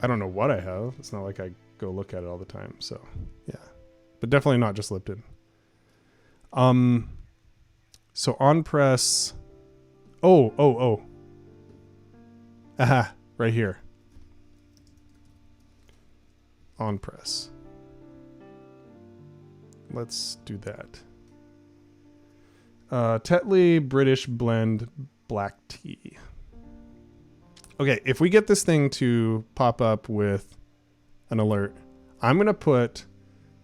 I don't know what I have. It's not like I go look at it all the time, so yeah. But definitely not just Lipton. So on press. Oh. Aha, right here. On press. Let's do that. Tetley British Blend Black Tea. Okay, if we get this thing to pop up with an alert, I'm going to put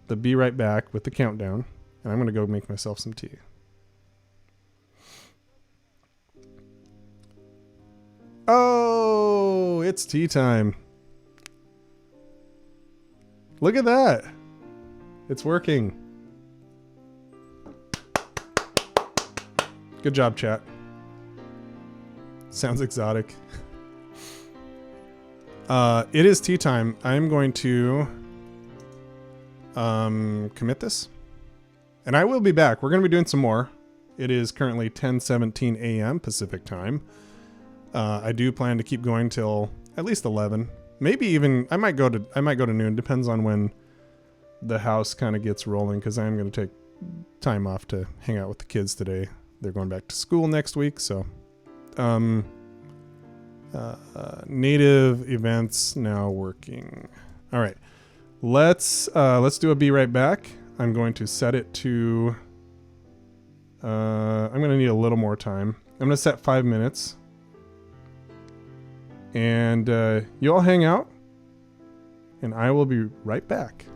the be right back with the countdown, and I'm going to go make myself some tea. Oh, it's tea time. Look at that. It's working. Good job, chat. Sounds exotic. It is tea time. I'm going to commit this. And I will be back. We're going to be doing some more. It is currently 10:17 a.m. Pacific time. I do plan to keep going till at least 11. Maybe even I might go to noon. Depends on when the house kind of gets rolling, because I'm going to take time off to hang out with the kids today. They're going back to school next week, so native events now working. All right, let's do a be right back. I'm going to set it to. I'm going to need a little more time. I'm going to set 5 minutes, and you all hang out, and I will be right back.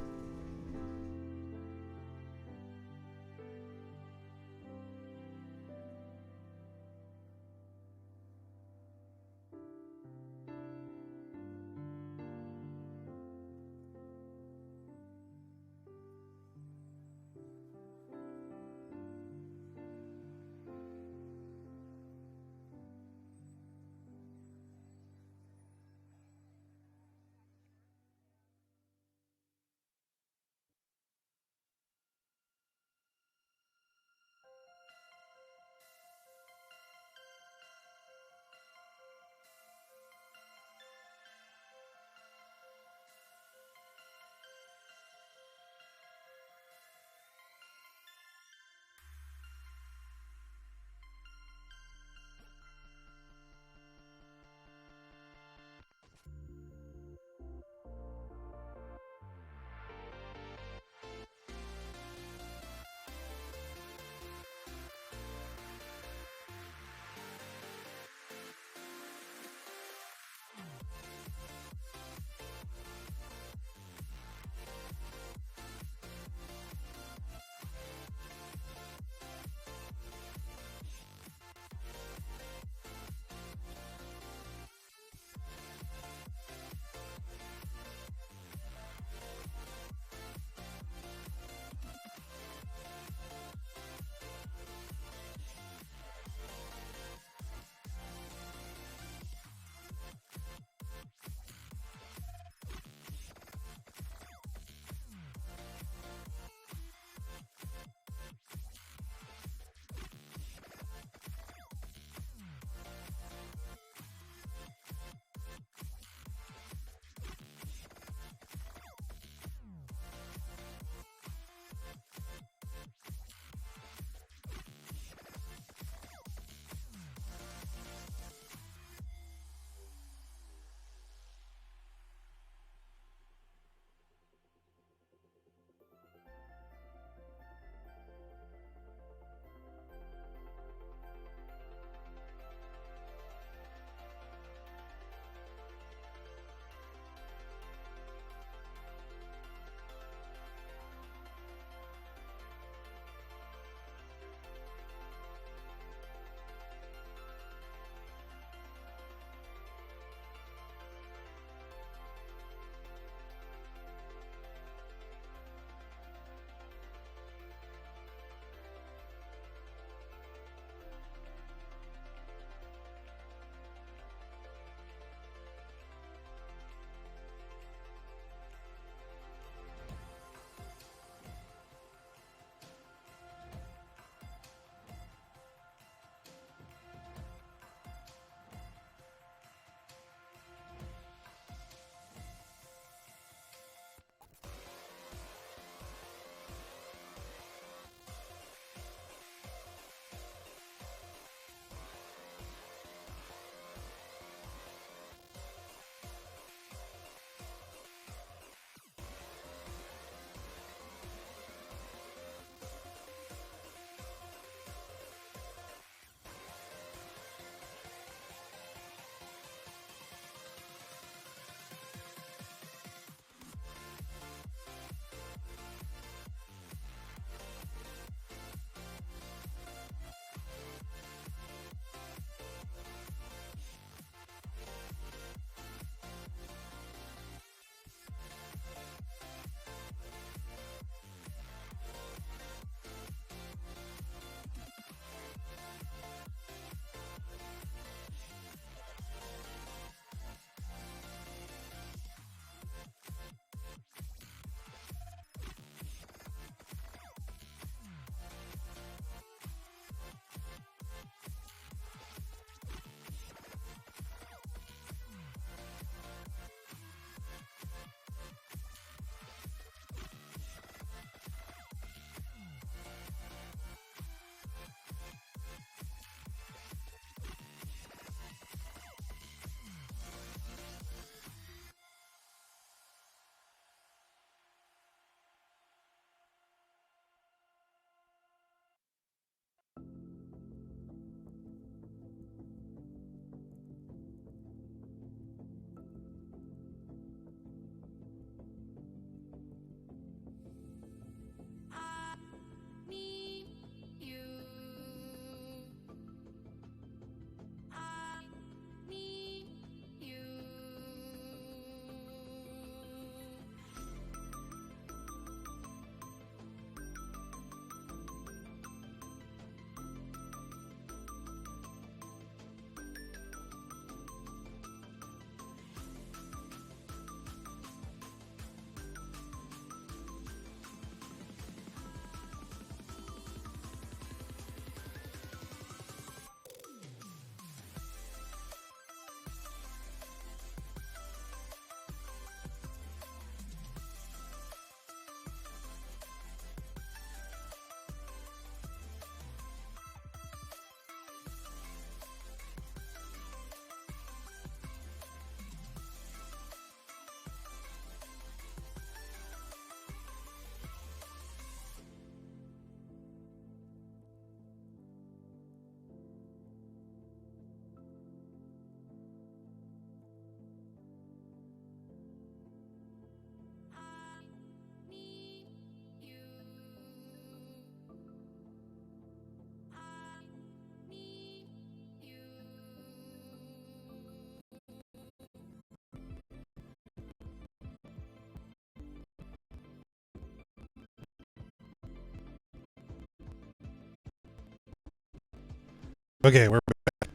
Okay, we're back.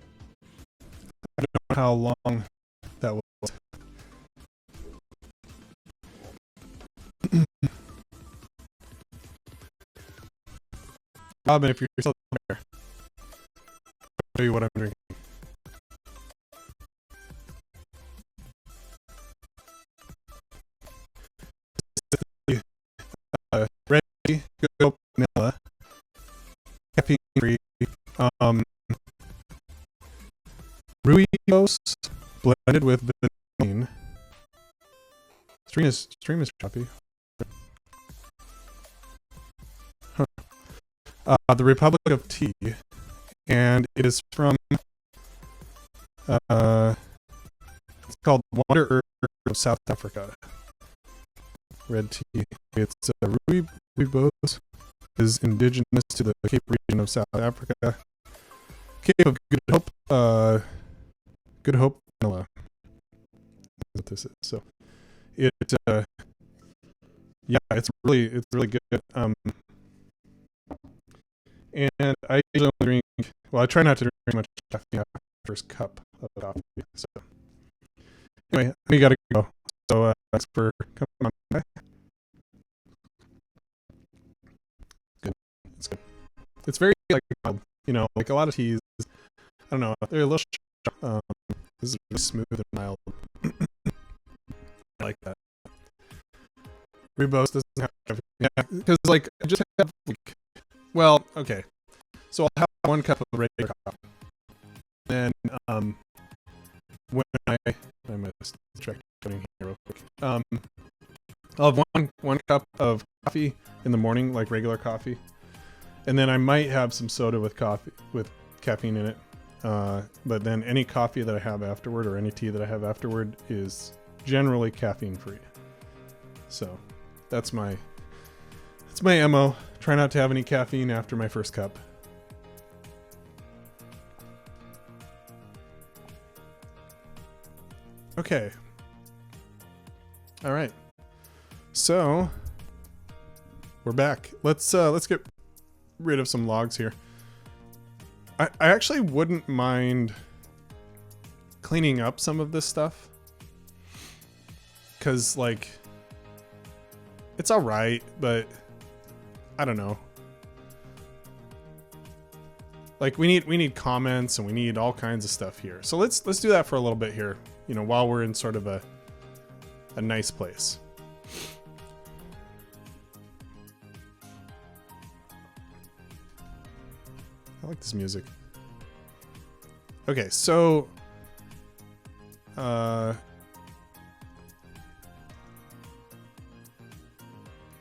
I don't know how long that was. Robin, if you're still there, I'll show you what I'm drinking. Red tea, good old vanilla, caffeine free, rooibos blended with vanillin. Stream is choppy. Huh. The Republic of Tea, and it is from it's called Wonder Herb of South Africa. Red tea. It's rooibos is indigenous to the Cape region of South Africa. Cape of Good Hope. Good Hope vanilla. That's what this is. So it yeah, it's really good. And I usually drink. Well, I try not to drink much caffeine after the first cup of coffee. So anyway, we gotta go. So thanks for coming on. Bye. Good. It's good. It's very like like a lot of teas. I don't know. They're a little. This is really smooth and mild. I like that. Rooibos doesn't have, yeah, because like I just have like, well, okay. So I'll have 1 cup of regular coffee. Then when I must check here real quick. I'll have one cup of coffee in the morning, like regular coffee, and then I might have some soda with caffeine in it. But then any coffee that I have afterward, or any tea that I have afterward, is generally caffeine free. So that's my MO. Try not to have any caffeine after my first cup. Okay. All right. So we're back. Let's get rid of some logs here. I actually wouldn't mind cleaning up some of this stuff, cause like it's all right, but I don't know. Like we need comments and we need all kinds of stuff here. So let's do that for a little bit here. While we're in sort of a nice place. I like this music. Okay, so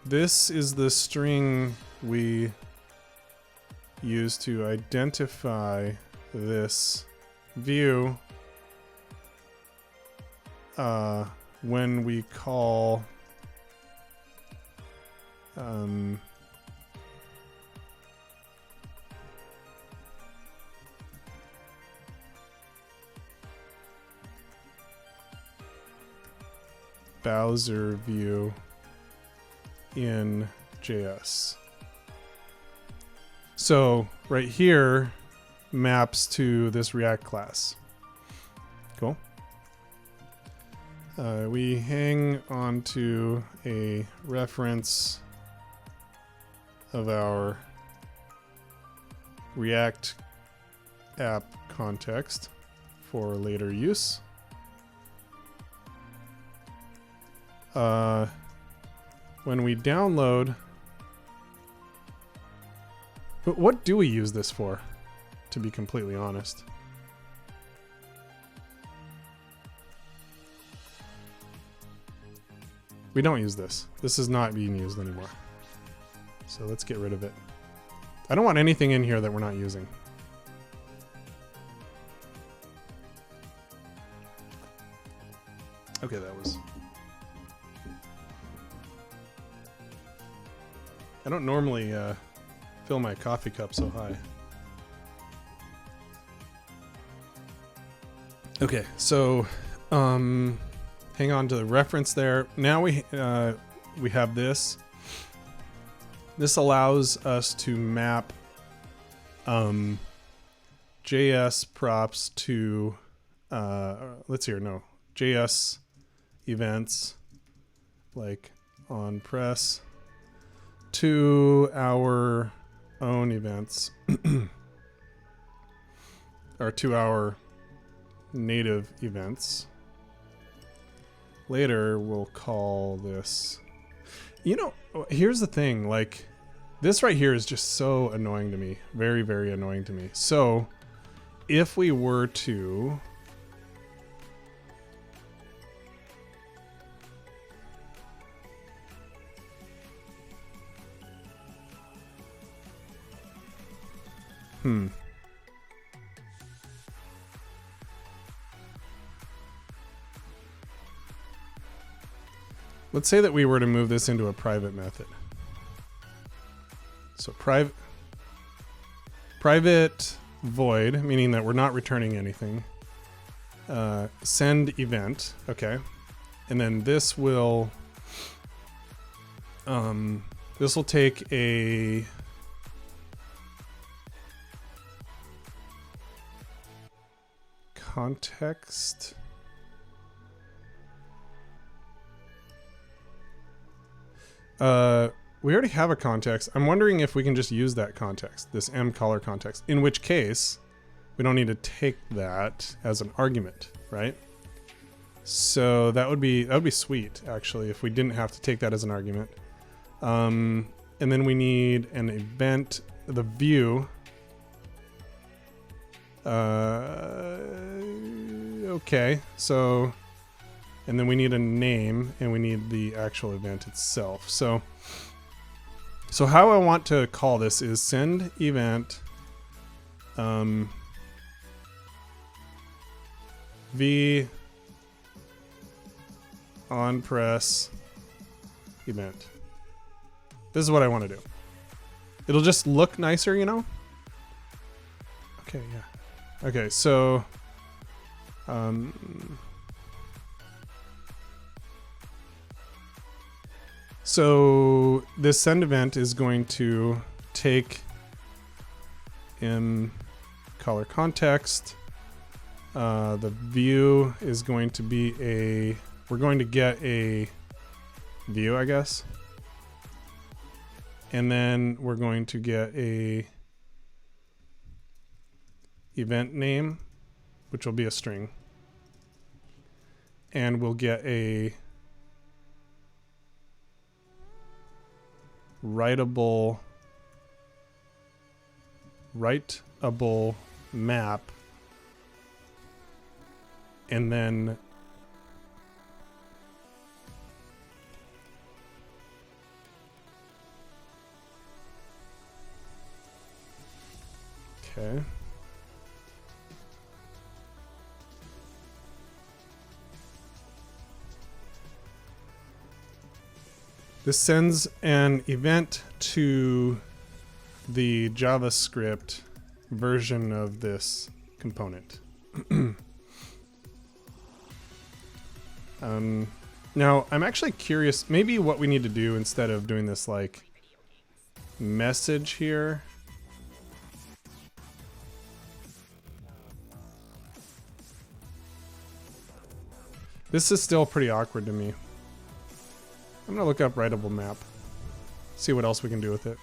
this is the string we use to identify this view when we call Bowser view in JS. So right here maps to this React class. Cool. We hang on to a reference of our React app context for later use. When we download, but what do we use this for, to be completely honest? We don't use this. This is not being used anymore. So let's get rid of it. I don't want anything in here that we're not using. Okay, that was... I don't normally fill my coffee cup so high. Okay, so hang on to the reference there. Now we have this. This allows us to map JS props to, let's hear, no, JS events, like on press, to our own events, or to our native events. Later, we'll call this, you know, here's the thing, like, this right here is just so annoying to me. Very, very annoying to me. So, if we were to let's say that we were to move this into a private method. So private void, meaning that we're not returning anything. Send event, okay, and then this will take a context. We already have a context. I'm wondering if we can just use that context, this mColor context, in which case we don't need to take that as an argument, right? So that would be sweet, actually, if we didn't have to take that as an argument. And then we need an event, the view. Okay, so, and then we need a name, and we need the actual event itself. So how I want to call this is send event v on press event. This is what I want to do. It'll just look nicer, you know? Okay, yeah. Okay, so so this send event is going to take in color context. The view is going to be we're going to get a view, I guess. And then we're going to get a event name, which will be a string. And we'll get a writable map, and then okay. This sends an event to the JavaScript version of this component. Now, I'm actually curious, maybe what we need to do instead of doing this like message here. This is still pretty awkward to me. I'm gonna look up Writable Map, see what else we can do with it.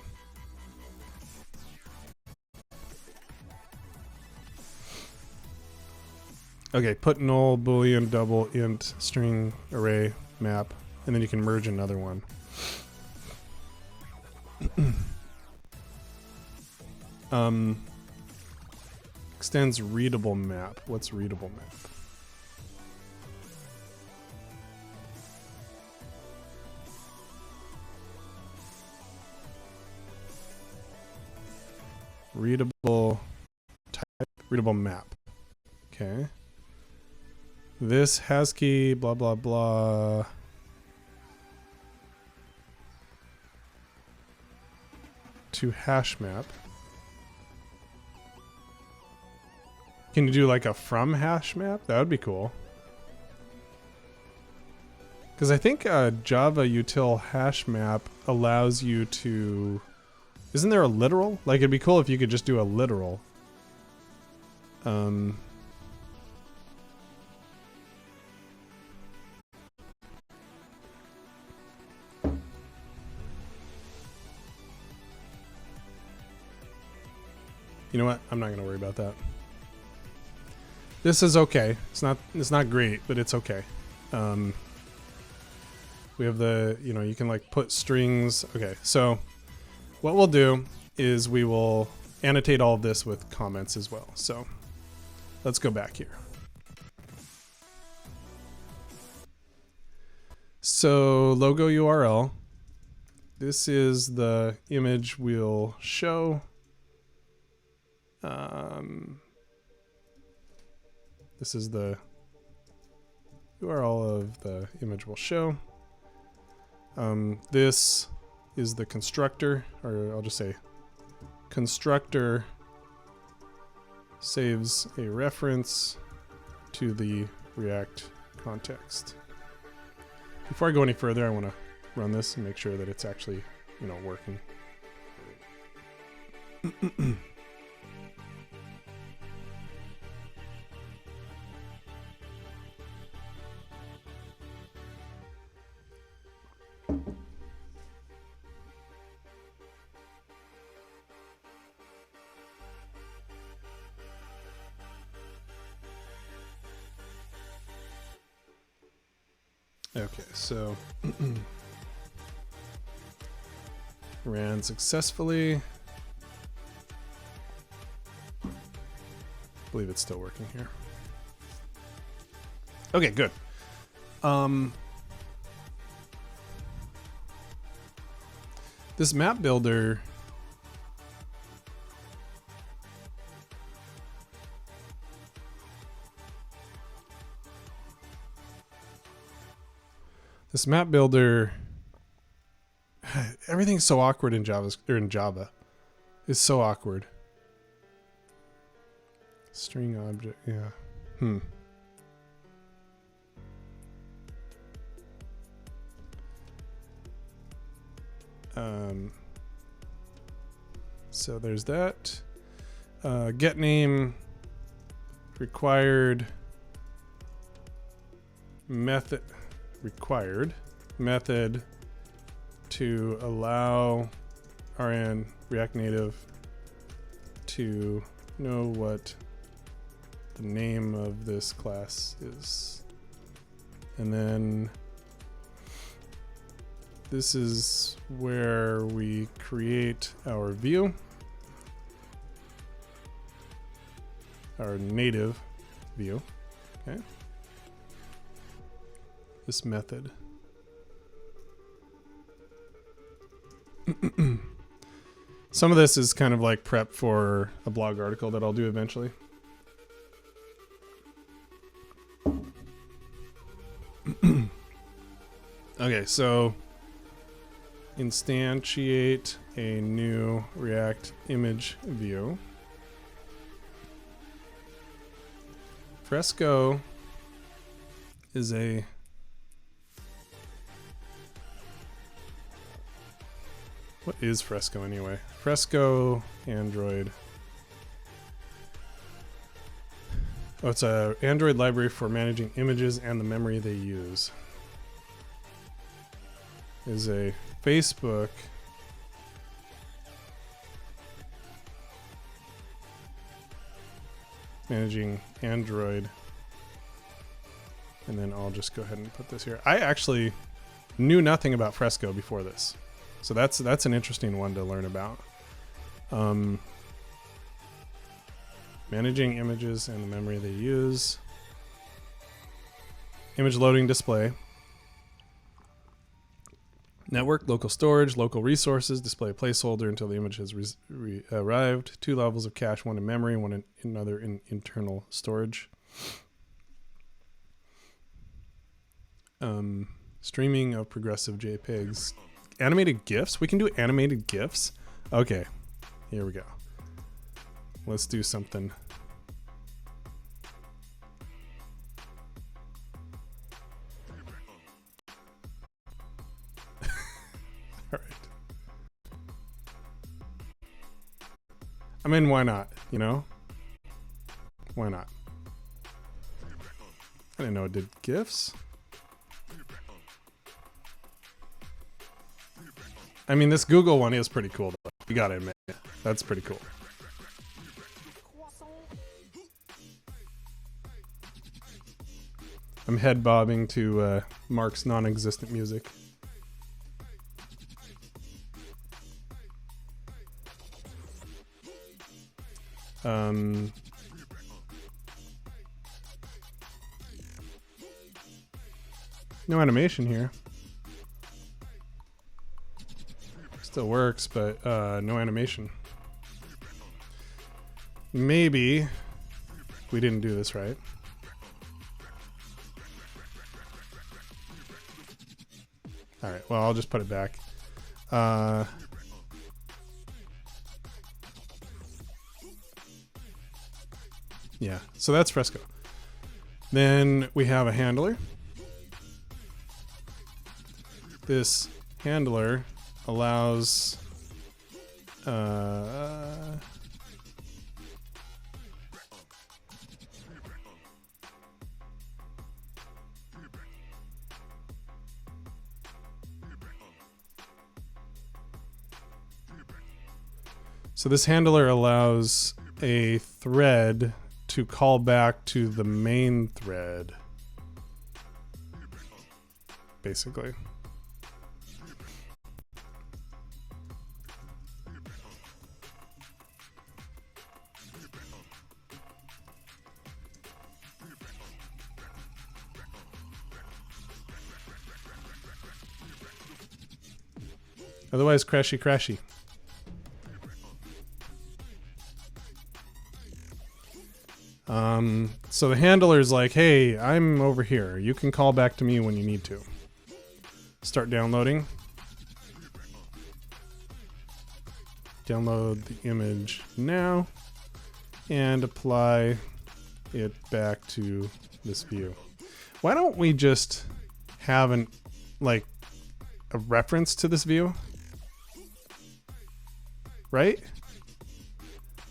Okay, put null, boolean, double, int, string, array, map, and then you can merge another one. Extends readable map. What's readable map? Readable type, readable map. Okay. This has key, blah, blah, blah. To hash map. Can you do like a from hash map? That would be cool. Because I think Java util hash map allows you to... Isn't there a literal? Like, it'd be cool if you could just do a literal. Um, you know what? I'm not going to worry about that. This is okay. It's not great, but it's okay. We have the, you know, you can like put strings. Okay, so what we'll do is we will annotate all of this with comments as well. So let's go back here. So logo URL. This is the image we'll show. This is the URL of the image we'll show. This is the constructor, or I'll just say constructor saves a reference to the React context. Before I go any further, I want to run this and make sure that it's actually, you know, working. Okay, so ran successfully. I believe it's still working here. Okay, good. This map builder everything's so awkward in Java. It's so awkward. String object, yeah. So there's that. Get name required method to allow RN React Native to know what the name of this class is. And then this is where we create our view, our native view. Okay. This method. Some of this is kind of like prep for a blog article that I'll do eventually. Okay, so instantiate a new React image view. Fresco is a what is Fresco anyway? Fresco Android. Oh, it's a Android library for managing images and the memory they use. Is a Facebook managing Android. And then I'll just go ahead and put this here. I actually knew nothing about Fresco before this. So that's an interesting one to learn about. Managing images and the memory they use. Image loading display. Network, local storage, local resources, display a placeholder until the image has arrived. 2 levels of cache, one in memory, one in another in internal storage. Streaming of progressive JPEGs. Animated GIFs? We can do animated GIFs? Okay, here we go. Let's do something. All right. I mean, why not, you know? Why not? I didn't know it did GIFs. I mean, this Google one is pretty cool, though. You gotta admit, that's pretty cool. I'm head bobbing to Mark's non-existent music. No animation here. Still works, but no animation. Maybe we didn't do this right. All right, well, I'll just put it back. Yeah, so that's Fresco. Then we have a handler. This handler allows so this handler allows a thread to call back to the main thread, basically. Otherwise, crashy. So the handler's like, hey, I'm over here. You can call back to me when you need to. Start downloading. Download the image now and apply it back to this view. Why don't we just have a reference to this view? Right?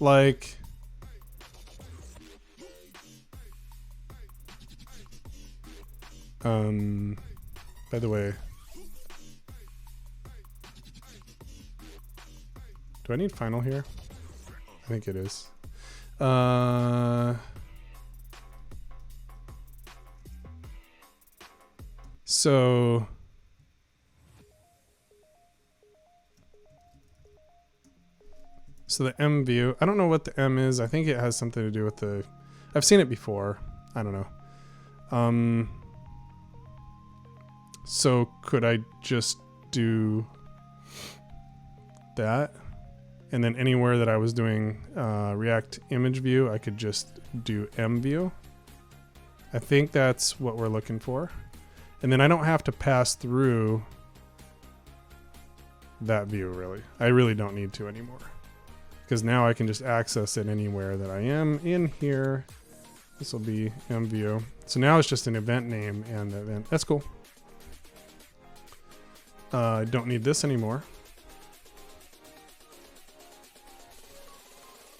Like, by the way, do I need final here? I think it is. So the M view, I don't know what the M is. I think it has something to do with the, I've seen it before. I don't know. So could I just do that? And then anywhere that I was doing React image view, I could just do M view. I think that's what we're looking for. And then I don't have to pass through that view, really. I really don't need to anymore. Because now I can just access it anywhere that I am in here. This will be M view. So now it's just an event name and event. That's cool. I don't need this anymore.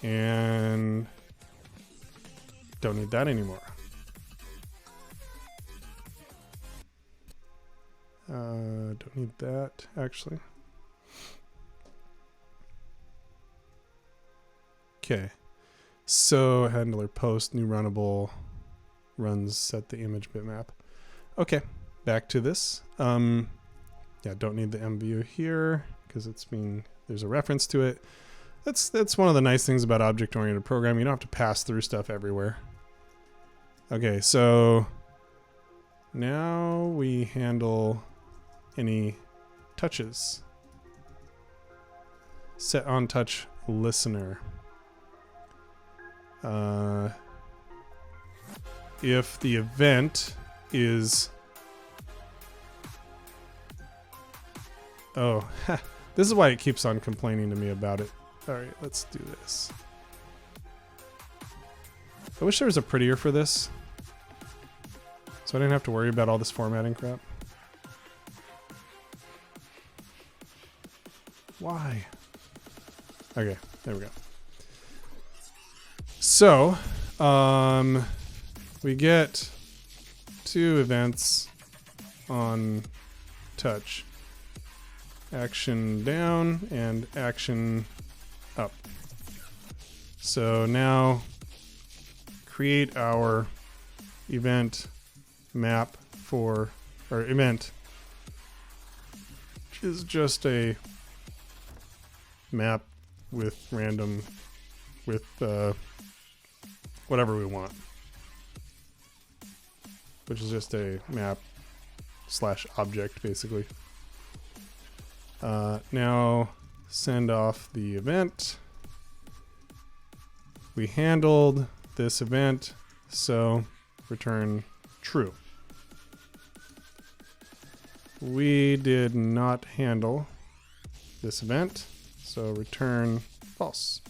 And don't need that anymore. Don't need that, actually. Okay. So handler post, new runnable, runs, set the image bitmap. Okay, back to this. Yeah, don't need the M view here because there's a reference to it. That's one of the nice things about object-oriented programming. You don't have to pass through stuff everywhere. Okay, so now we handle any touches. Set OnTouchListener. If the event is... Oh, this is why it keeps on complaining to me about it. All right, let's do this. I wish there was a prettier for this, so I didn't have to worry about all this formatting crap. Why? Okay, there we go. So, We get 2 events on touch. Action down and action up. So now create our event map for, or event, which is just a map with random, with whatever we want, which is just a map / object basically. Now send off the event. We handled this event, so return true. We did not handle this event, so return false.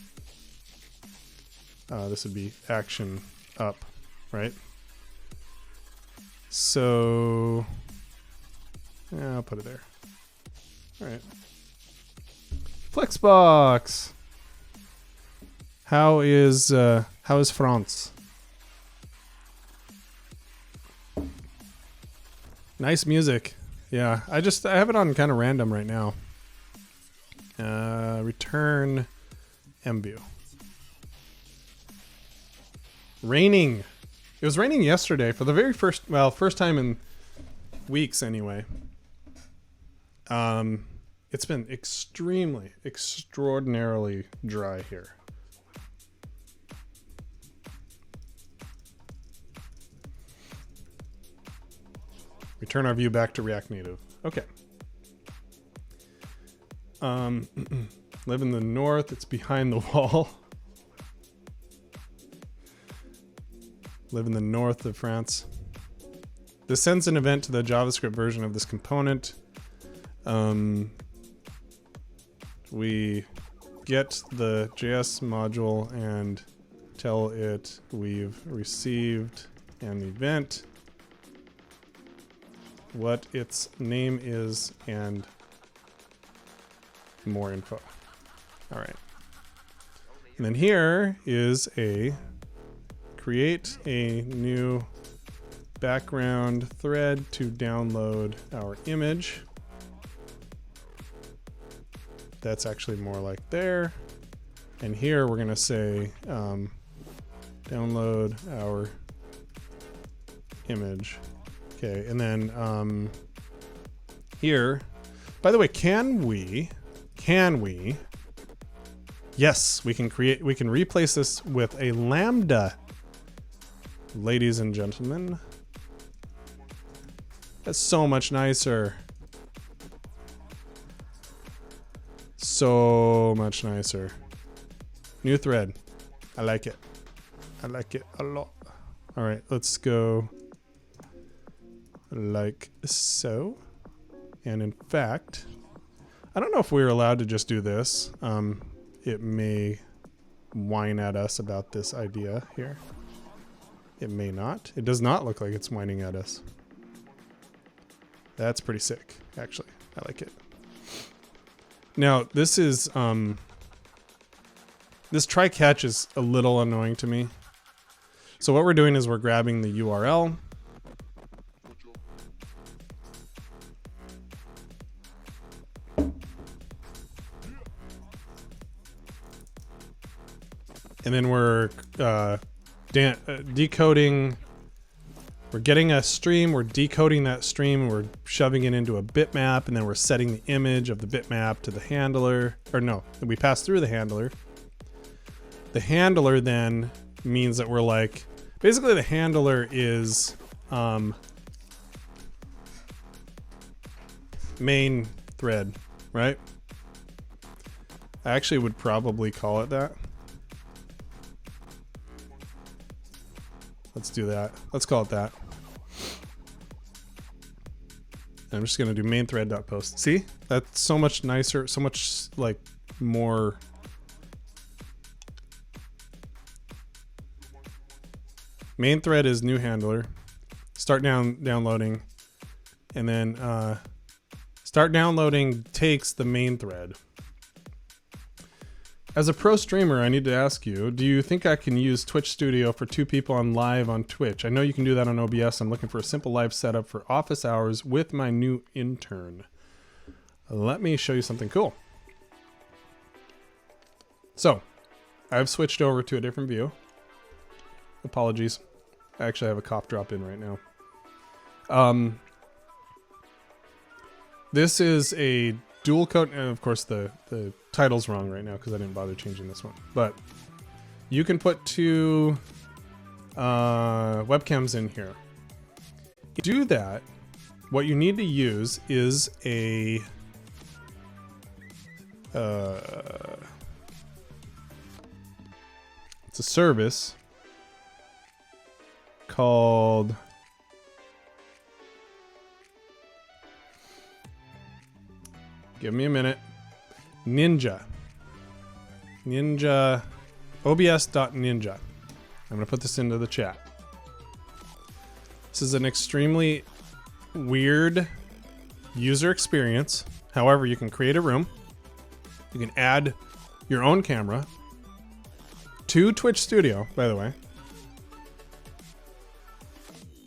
This would be action up, right? So yeah, I'll put it there. All right. Flexbox. How is France? Nice music. Yeah, I have it on kind of random right now. Return MView. Raining. It was raining yesterday for the very first time in weeks anyway. It's been extraordinarily dry here. Return our view back to React Native. Okay. Live in the north. It's behind the wall. Live in the north of France. This sends an event to the JavaScript version of this component. We get the JS module and tell it we've received an event, what its name is, and more info. All right. And then here is create a new background thread to download our image. That's actually more like there. And here we're gonna say download our image. Okay, and then here, by the way, can we, yes, we can replace this with a lambda, ladies and gentlemen. That's so much nicer. So much nicer. New thread. I like it. I like it a lot. All right, let's go like so. And in fact, I don't know if we're allowed to just do this. It may whine at us about this idea here. It may not. It does not look like it's whining at us. That's pretty sick, actually. I like it. Now, this is, this try catch is a little annoying to me. So what we're doing is we're grabbing the URL. And then we're decoding. We're getting a stream, we're decoding that stream, and we're shoving it into a bitmap, and then we're setting the image of the bitmap to the handler. Or no, we pass through the handler. The handler then means that we're like, basically the handler is main thread, right? I actually would probably call it that. Let's do that. Let's call it that. And I'm just gonna do main thread.post. See? That's so much nicer, so much like more. Main thread is new handler. Start downloading. And then start downloading takes the main thread. As a pro streamer, I need to ask you, do you think I can use Twitch Studio for 2 people on live on Twitch? I know you can do that on OBS. I'm looking for a simple live setup for office hours with my new intern. Let me show you something cool. So, I've switched over to a different view. Apologies. I actually have a cough drop in right now. This is a dual coat, and of course the title's wrong right now because I didn't bother changing this one. But you can put 2 webcams in here. To do that, what you need to use is a it's a service called give me a minute. Ninja. OBS.ninja. I'm going to put this into the chat. This is an extremely weird user experience. However, you can create a room. You can add your own camera to Twitch Studio, by the way,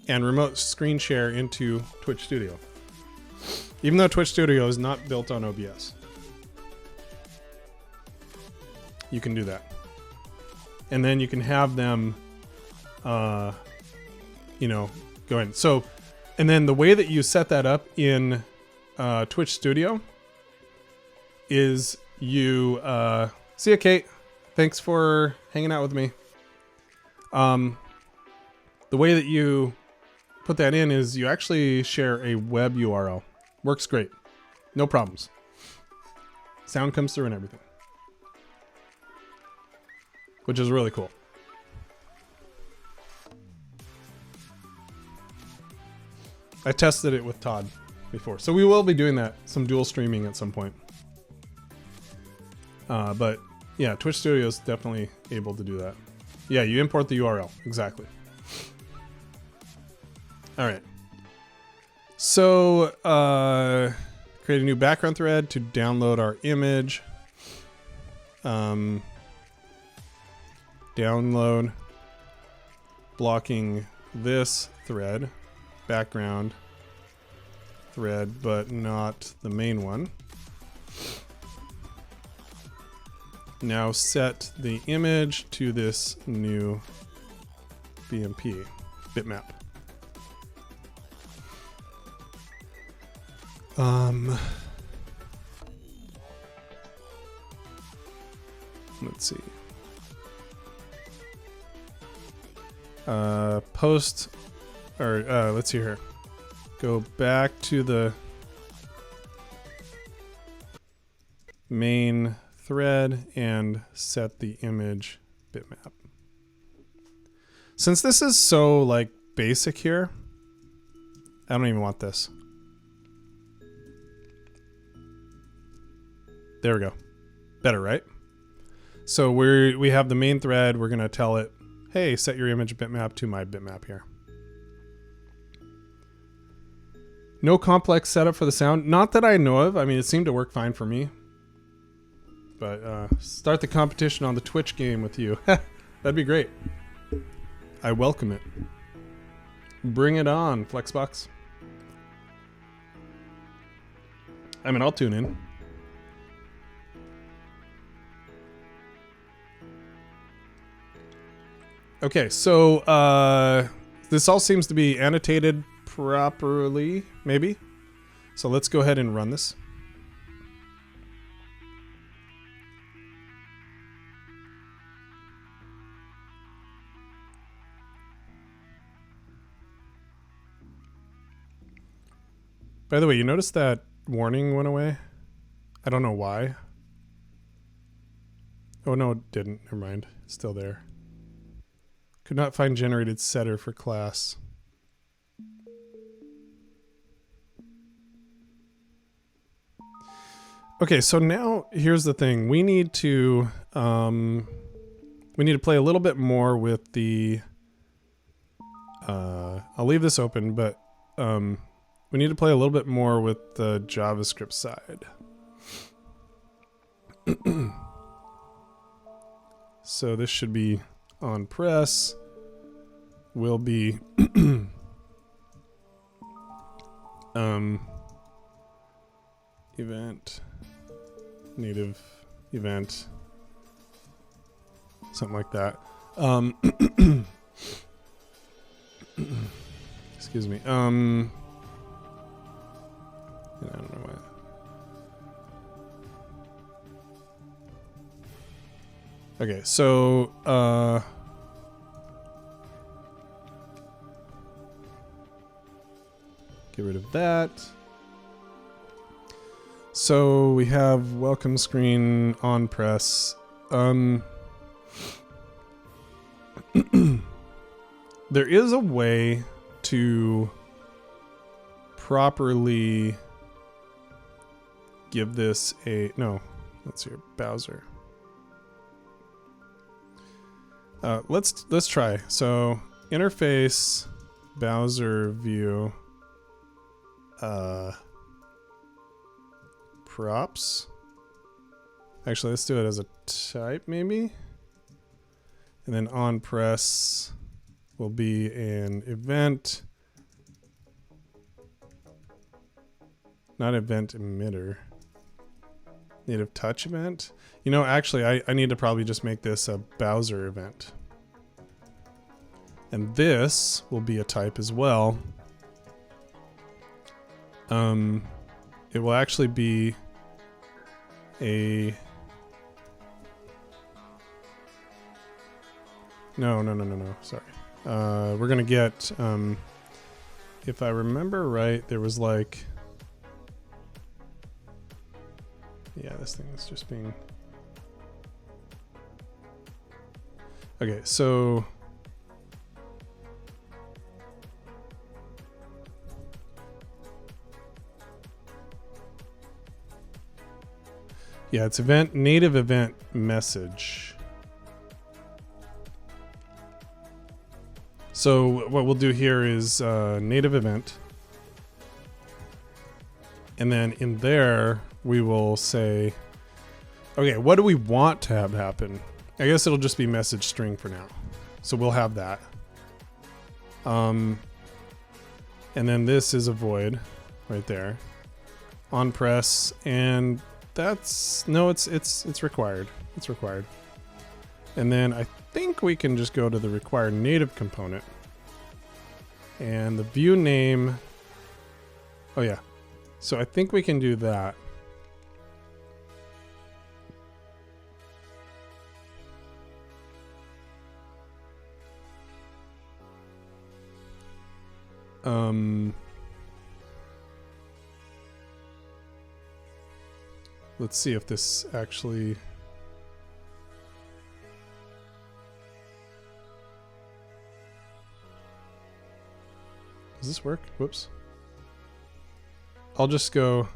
and remote screen share into Twitch Studio. Even though Twitch Studio is not built on OBS. You can do that. And then you can have them, you know, go in. So, and then the way that you set that up in Twitch Studio is you, see ya, Kate. Thanks for hanging out with me. The way that you put that in is you actually share a web URL. Works great. No problems. Sound comes through and everything. Which is really cool. I tested it with Todd before. So we will be doing that, some dual streaming at some point. But yeah, Twitch Studio is definitely able to do that. Yeah, you import the URL. Exactly. All right. So, create a new background thread to download our image. Download, blocking this thread, background thread, but not the main one. Now set the image to this new BMP, bitmap. Let's see. Post, or let's see here. Go back to the main thread and set the image bitmap. Since this is so like basic here, I don't even want this. There we go. Better, right? So we have the main thread. We're gonna tell it, hey, set your image bitmap to my bitmap here. No complex setup for the sound. Not that I know of. I mean, it seemed to work fine for me. But start the competition on the Twitch game with you. That'd be great. I welcome it. Bring it on, Flexbox. I mean, I'll tune in. Okay, so this all seems to be annotated properly, maybe. So let's go ahead and run this. By the way, you notice that warning went away? I don't know why. Oh no, it didn't. Never mind. It's still there. Could not find generated setter for class. Okay, so now here's the thing. We need to play a little bit more with the I'll leave this open, but we need to play a little bit more with the JavaScript side. So this should be on press, will be event, native event, something like that. Excuse me. I don't know why. Okay, so get rid of that. So we have welcome screen on press. There is a way to properly give this a let's see, Bowser. Let's try. So interface Bowser view props. Actually, let's do it as a type maybe. And then on press will be an event, not event emitter. Native touch event. You know, actually, I need to probably just make this a Bowser event. And this will be a type as well. It will actually be a... No. Sorry. We're going to get... if I remember right, there was like... Yeah, this thing is just being... Okay, so... Yeah, it's event, native event message. So what we'll do here is native event. And then in there, we will say, okay, what do we want to have happen? I guess it'll just be message string for now. So we'll have that. And then this is a void right there. On press, and that's, no, it's required. It's required. And then I think we can just go to the required native component. And the view name, oh yeah. So I think we can do that. Let's see if this actually... Does this work? Whoops. I'll just go...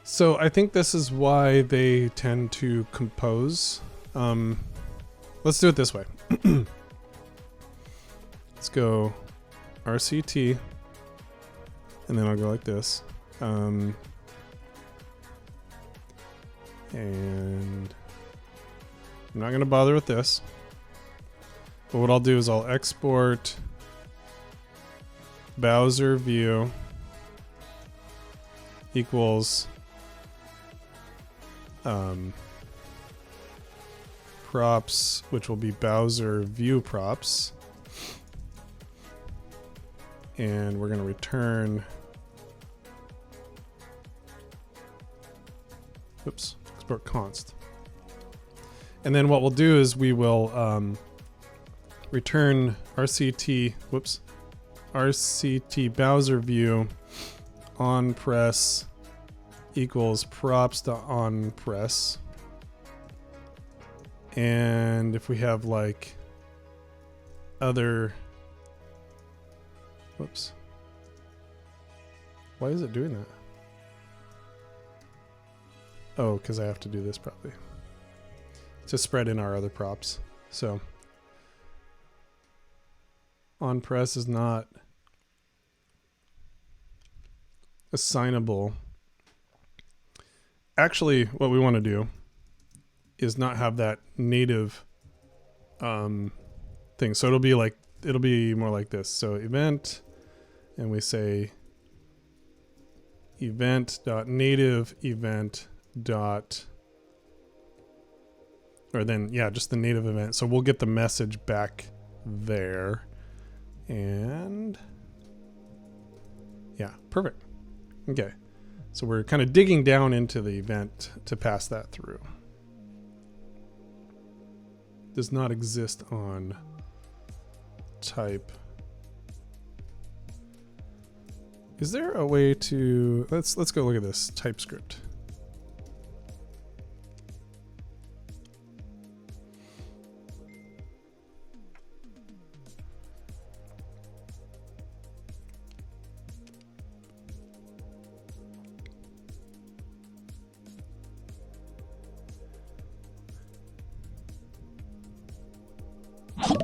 So I think this is why they tend to compose. Let's do it this way. Let's go RCT, and then I'll go like this. And I'm not going to bother with this. But what I'll do is I'll export Bowser view equals props, which will be Bowser view props. And we're going to return, export const. And then what we'll do is we will return RCT Bowser view on press equals props.on press. And if we have like other, Why is it doing that? Oh, because I have to do this probably to spread in our other props. So onPress is not assignable. Actually, what we want to do is not have that native thing. So it'll be more like this. So event, and we say event.native event dot, or then yeah, just the native event. So we'll get the message back there, and yeah, perfect. Okay, so we're kind of digging down into the event to pass that through. Does not exist on type. Is there a way to let's go look at this TypeScript.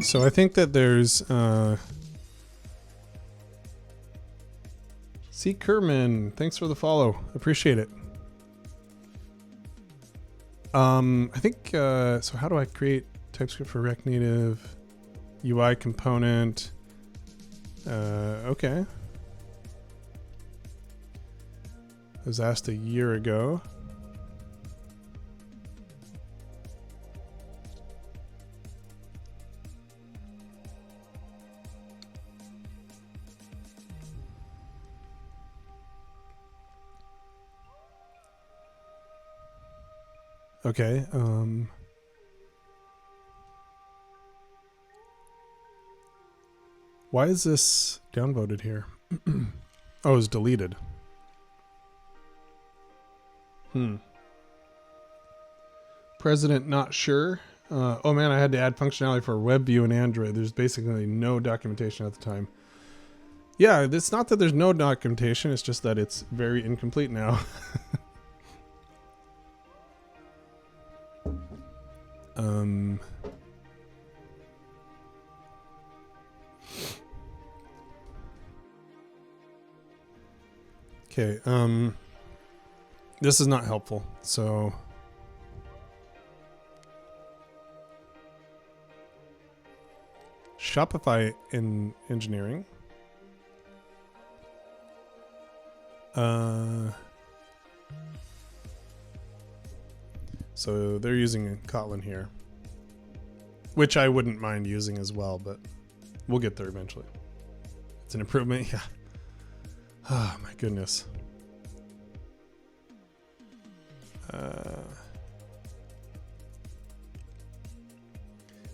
So I think that there's C. Kerman, thanks for the follow. Appreciate it. I think so how do I create TypeScript for React Native UI component? Okay. I was asked a year ago. Okay, why is this downvoted here? Oh, it's deleted. President not sure. Oh man, I had to add functionality for WebView and Android. There's basically no documentation at the time. Yeah, it's not that there's no documentation, it's just that it's very incomplete now. Okay, this is not helpful, so Shopify in engineering. So they're using Kotlin here, which I wouldn't mind using as well, but we'll get there eventually. It's an improvement, yeah. Oh my goodness.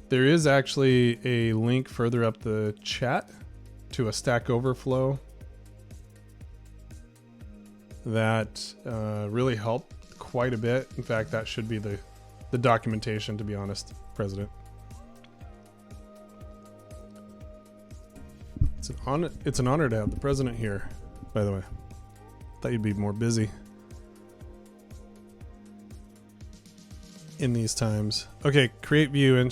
There is actually a link further up the chat to a Stack Overflow that really helped quite a bit. In fact, that should be the documentation, to be honest, President. It's an honor to have the president here, by the way. Thought you'd be more busy in these times. Okay, create view and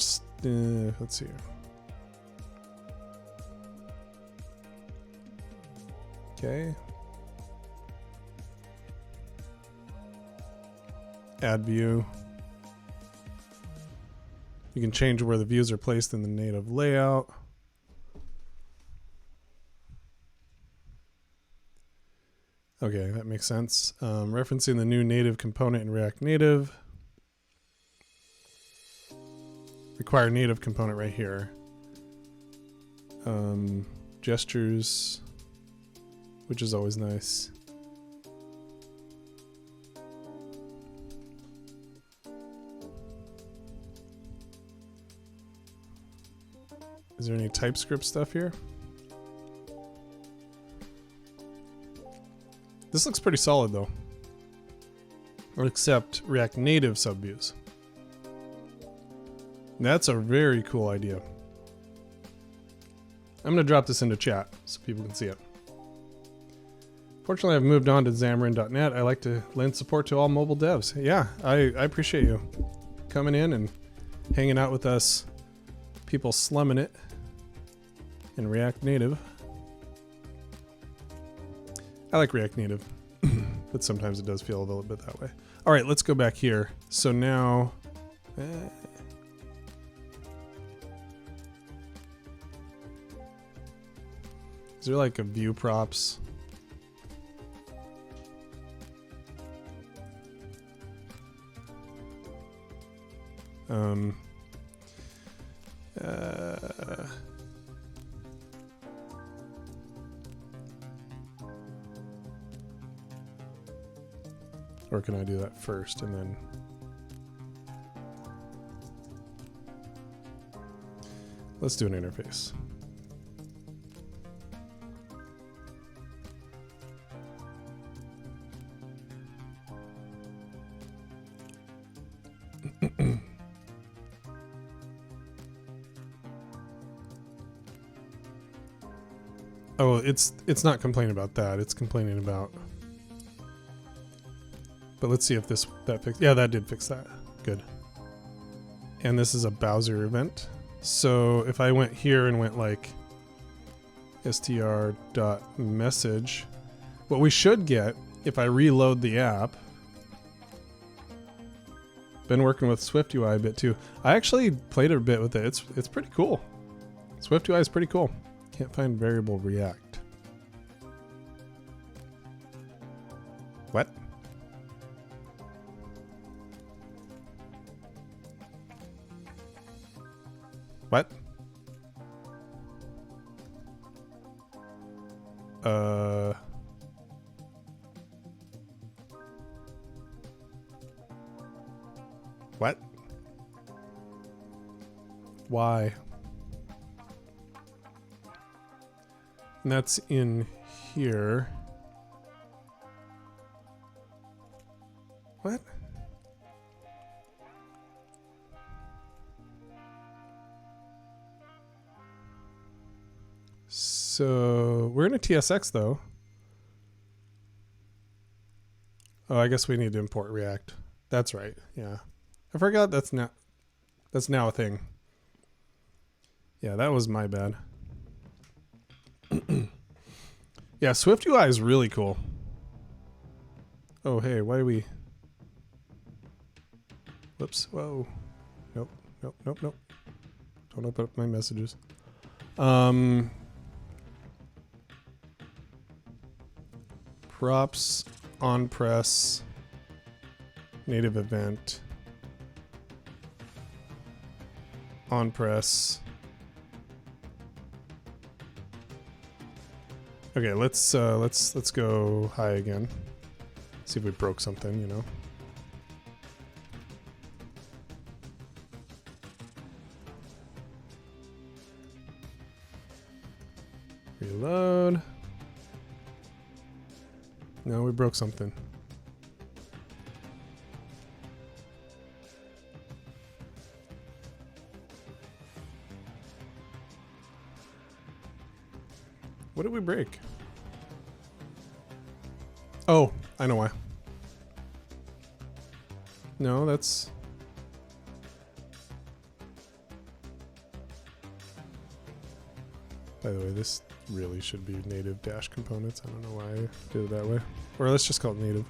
let's see here. Okay. Add view. You can change where the views are placed in the native layout. Okay, that makes sense. Referencing the new native component in React Native. Require native component right here. Gestures, which is always nice. Is there any TypeScript stuff here? This looks pretty solid though. Or except React Native subviews. That's a very cool idea. I'm going to drop this into chat so people can see it. Fortunately, I've moved on to Xamarin.net. I like to lend support to all mobile devs. Yeah, I appreciate you coming in and hanging out with us, people slumming it in React Native. I like React Native, but sometimes it does feel a little bit that way. All right, let's go back here. So now, is there like a view props? Or can I do that first and then? Let's do an interface. Oh, it's not complaining about that. It's complaining about. But let's see if that fixed. Yeah, that did fix that. Good. And this is a Bowser event. So if I went here and went like str.message, what we should get if I reload the app. Been working with SwiftUI a bit too. I actually played a bit with it. It's pretty cool. SwiftUI is pretty cool. Can't find variable React. What? What? What? Why? And that's in here. What? So we're in a TSX though. Oh, I guess we need to import React. That's right. Yeah. I forgot that's now a thing. Yeah, that was my bad. Yeah, SwiftUI is really cool. Oh, hey, why are we... Whoops. Whoa. Nope. Nope. Nope. Nope. Don't open up my messages. Props on press native event on press. Okay, let's go high again. See if we broke something, you know. Reload. No, we broke something. What did we break? Oh, I know why. No, that's... By the way, this really should be native dash components. I don't know why I did it that way. Or let's just call it native.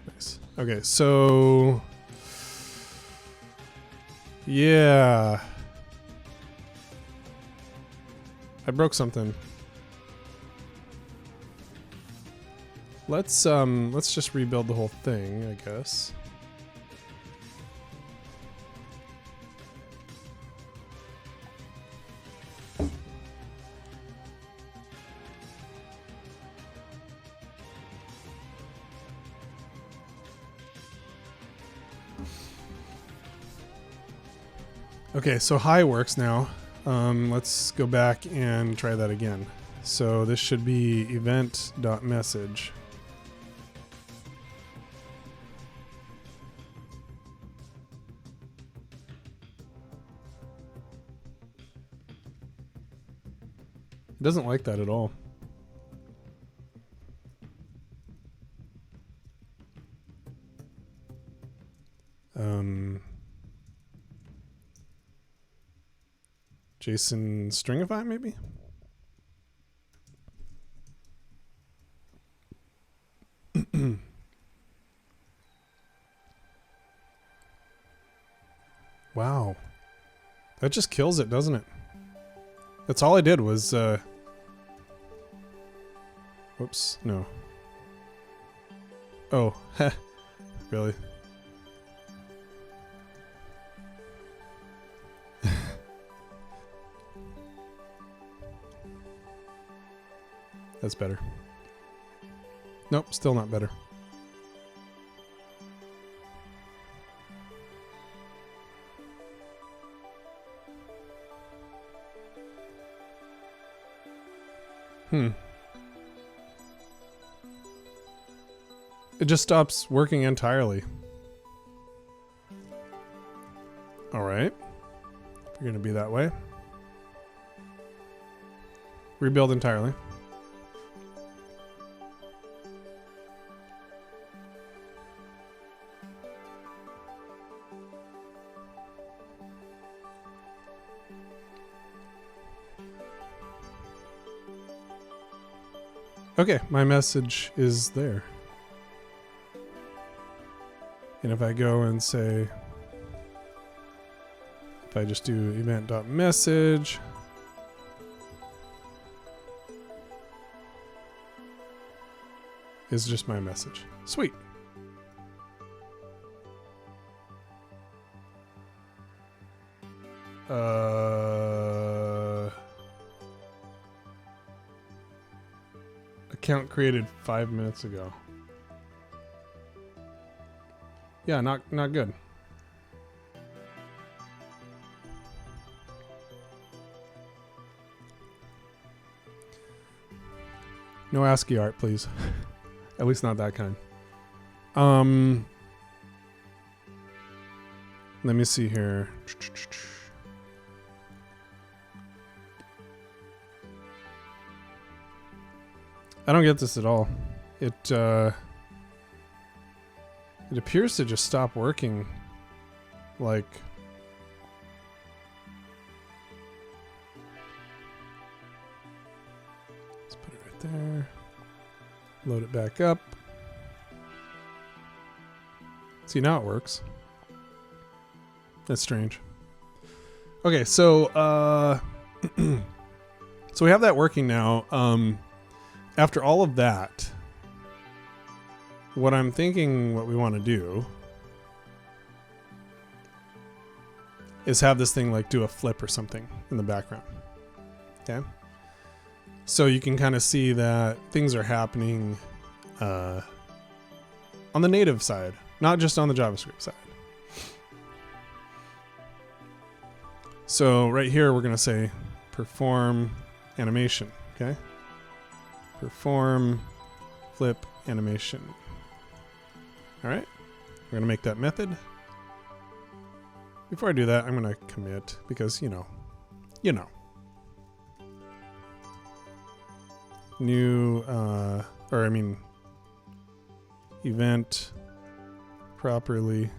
Nice. Okay, so... Yeah. I broke something. Let's just rebuild the whole thing, I guess. Okay, so high works now. Let's go back and try that again. So this should be event.message. It doesn't like that at all. JSON stringify maybe? Wow. That just kills it, doesn't it? That's all I did was, whoops, no. Oh, really? That's better. Nope, still not better. It just stops working entirely. All right. If you're going to be that way. Rebuild entirely. Okay, my message is there. And if I go and say, if I just do event.message, it's just my message. Sweet. Account created 5 minutes ago. Yeah, not good. No ASCII art, please. At least not that kind. Let me see here. I don't get this at all. It appears to just stop working. Like, let's put it right there. Load it back up. See, now it works. That's strange. Okay, so so we have that working now. After all of that, what I'm thinking what we want to do is have this thing like do a flip or something in the background. Okay? So you can kind of see that things are happening on the native side, not just on the JavaScript side. So right here, we're going to say perform animation. Okay? Perform flip animation. All right. We're going to make that method. Before I do that, I'm going to commit because, you know. New, event properly.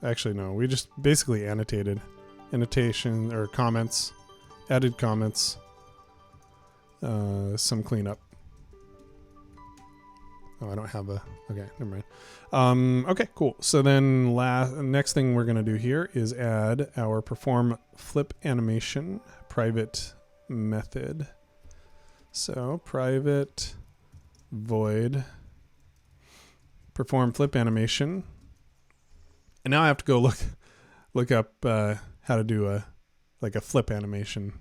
Actually, no, we just basically annotated. Annotation or comments, added comments, some cleanup. Oh, I don't have a, okay, never mind. Okay, cool. So then next thing we're going to do here is add our perform flip animation private method. So private void perform flip animation. And now I have to go look up how to do a flip animation.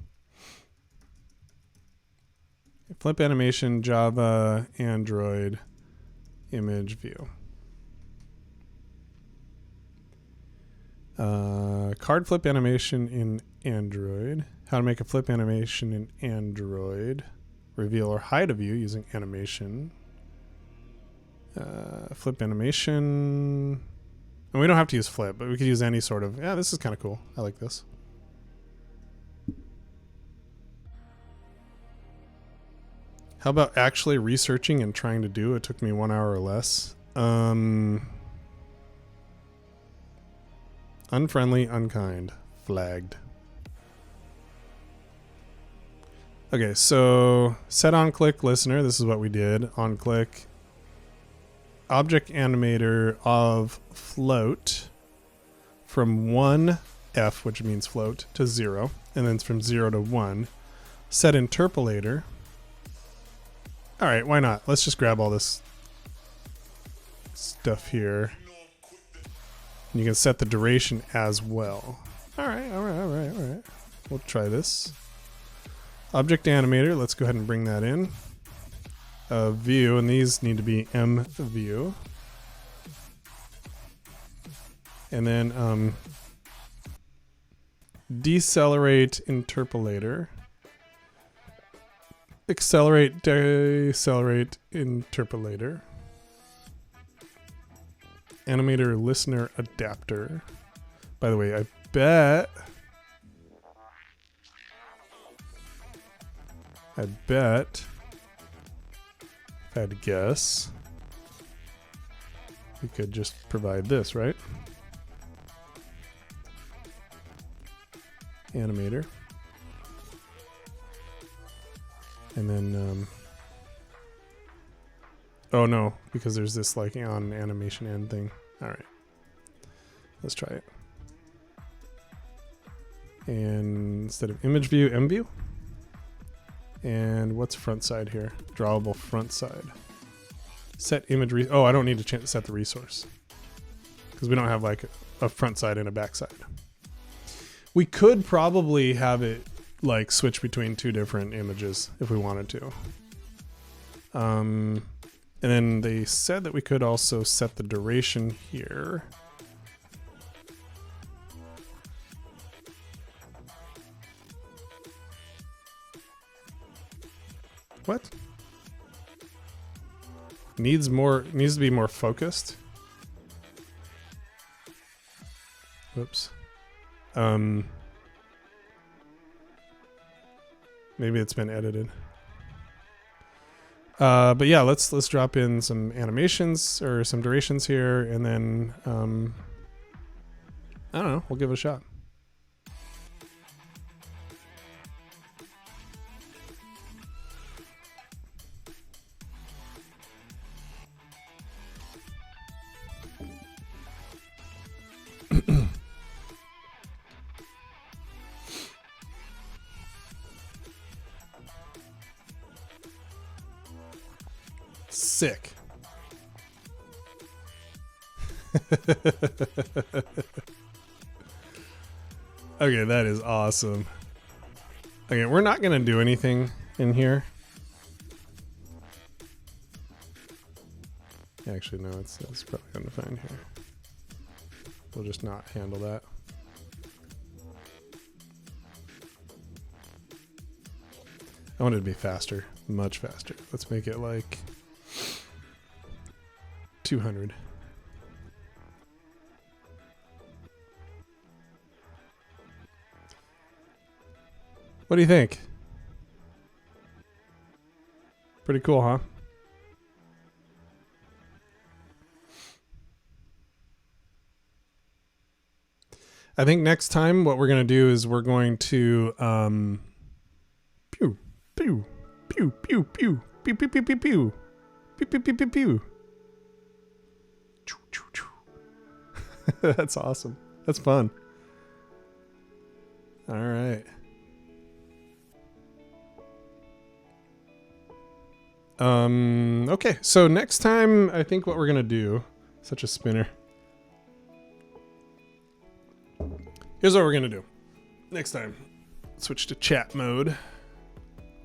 Flip animation, Java, Android, image view. Card flip animation in Android. How to make a flip animation in Android. Reveal or hide a view using animation. Flip animation. And we don't have to use flip, but we could use any sort of... Yeah, this is kind of cool. I like this. How about actually researching and trying to do? It took me 1 hour or less. Unfriendly, unkind, flagged. Okay, so set on click listener. This is what we did. On click object animator of float from 1f, which means float, to 0, and then it's from 0 to 1. Set interpolator. All right, why not? Let's just grab all this stuff here. And you can set the duration as well. All right. We'll try this. Object animator, let's go ahead and bring that in. View, and these need to be M view. And then decelerate interpolator. Accelerate, decelerate interpolator. Animator listener adapter. By the way, I bet if I had to guess, we could just provide this, right? Animator. And then, oh no, because there's this like on animation end thing. All right, let's try it. And instead of image view, M view. And what's front side here? Drawable front side. Set image. Oh, I don't need to set the resource because we don't have like a front side and a back side. We could probably have it like switch between two different images if we wanted to. And then they said that we could also set the duration here. What? Needs to be more focused. Oops. Maybe it's been edited. But yeah, let's drop in some animations or some durations here, and then I don't know, we'll give it a shot. Sick. Okay, that is awesome. Okay, we're not gonna do anything in here. Actually, no, it's probably undefined here. We'll just not handle that. I want it to be faster, much faster. Let's make it like 200. What do you think? Pretty cool, huh? I think next time what we're going to do is we're going to pew pew pew pew pew pew pew pew pew pew pew pew pew pew pew. That's awesome. That's fun. All right. Okay, so next time I think what we're gonna do, such a spinner. Here's what we're gonna do. Next time, switch to chat mode.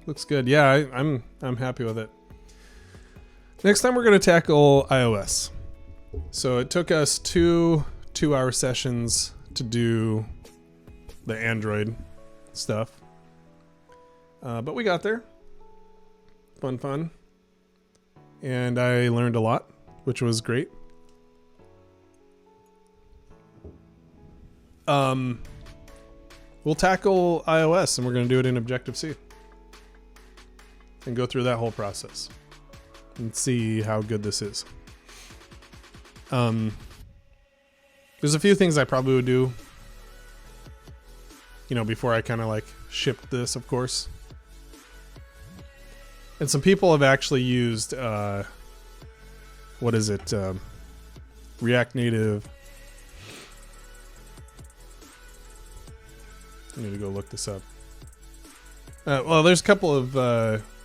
Looks good. Yeah, I'm happy with it. Next time we're gonna tackle iOS. So it took us two 2-hour sessions to do the Android stuff, but we got there. Fun. And I learned a lot, which was great. We'll tackle iOS, and we're going to do it in Objective-C. And go through that whole process. And see how good this is. There's a few things I probably would do, you know, before I kind of like shipped this, of course. And some people have actually used, what is it? React Native. I need to go look this up. Well, there's a couple of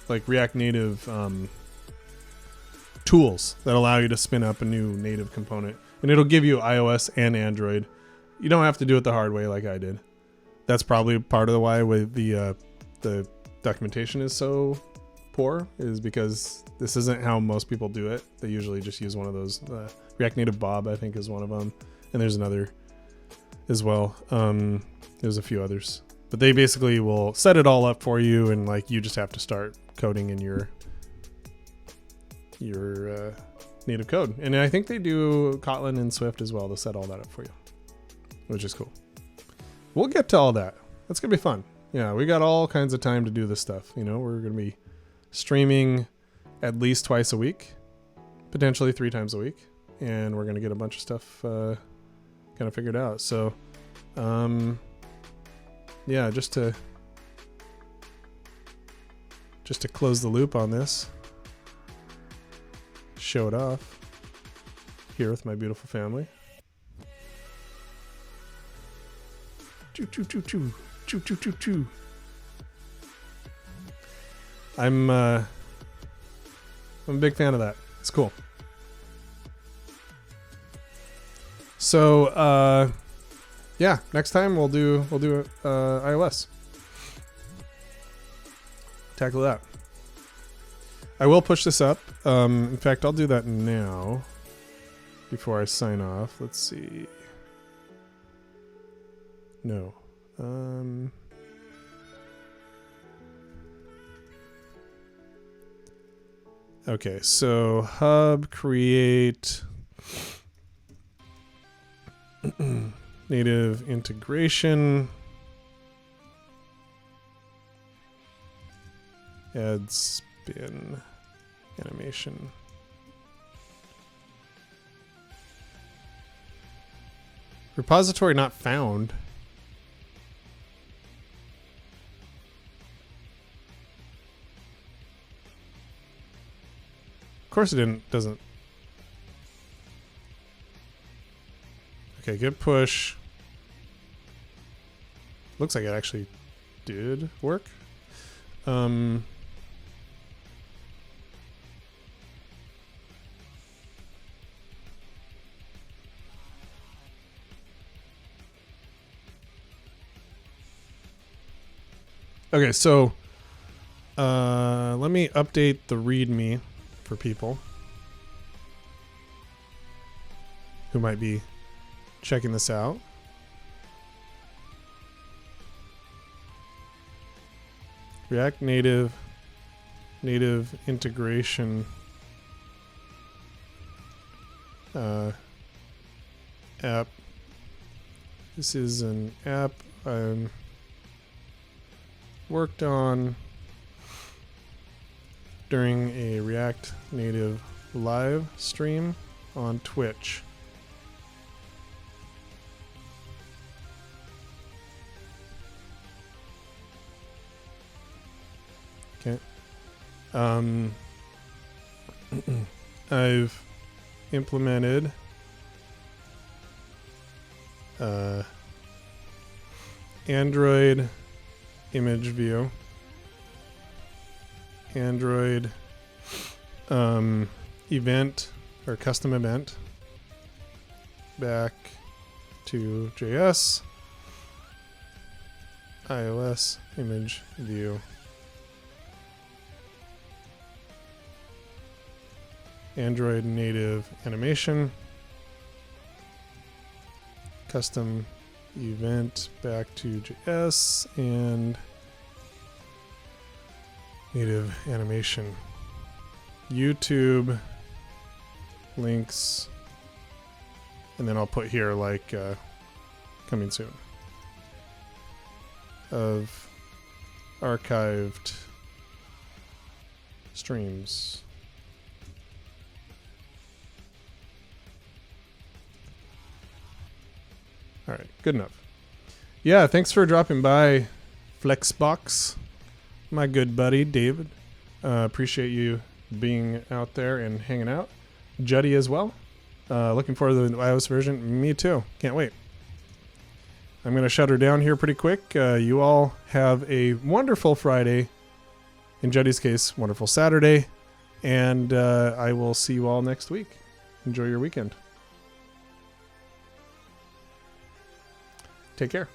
like React Native tools that allow you to spin up a new native component, and it'll give you iOS and Android. You don't have to do it the hard way like I did. That's probably part of the why with the documentation is so poor, is because this isn't how most people do it. They usually just use one of those. React Native Bob, I think, is one of them, and there's another as well. There's a few others, but they basically will set it all up for you, and like you just have to start coding in your native code. And I think they do Kotlin and Swift as well to set all that up for you, which is cool. We'll get to all that. That's gonna be fun. Yeah, we got all kinds of time to do this stuff. You know, we're gonna be streaming at least twice a week, potentially 3 times a week, and we're gonna get a bunch of stuff kind of figured out. So yeah, just to close the loop on this, show it off here with my beautiful family. Choo choo choo choo choo choo choo choo. I'm a big fan of that. It's cool. So yeah, next time we'll do iOS. Tackle that. I will push this up. In fact, I'll do that now before I sign off. Let's see. No. Okay, so hub create native integration, add spin animation. Repository not found. Of course it doesn't. Okay, git push. Looks like it actually did work. Okay, so let me update the README for people who might be checking this out. React Native integration app. This is an app I'm worked on during a React Native live stream on Twitch. Okay. I've implemented Android image view, Android event or custom event, back to JS, iOS image view, Android native animation, custom event back to JS, and native animation. YouTube links, and then I'll put here like coming soon of archived streams. All right, good enough. Yeah, thanks for dropping by, Flexbox, my good buddy David. Appreciate you being out there and hanging out. Juddy as well. Looking forward to the iOS version. Me too. Can't wait. I'm going to shut her down here pretty quick. You all have a wonderful Friday. In Juddy's case, wonderful Saturday. And I will see you all next week. Enjoy your weekend. Take care.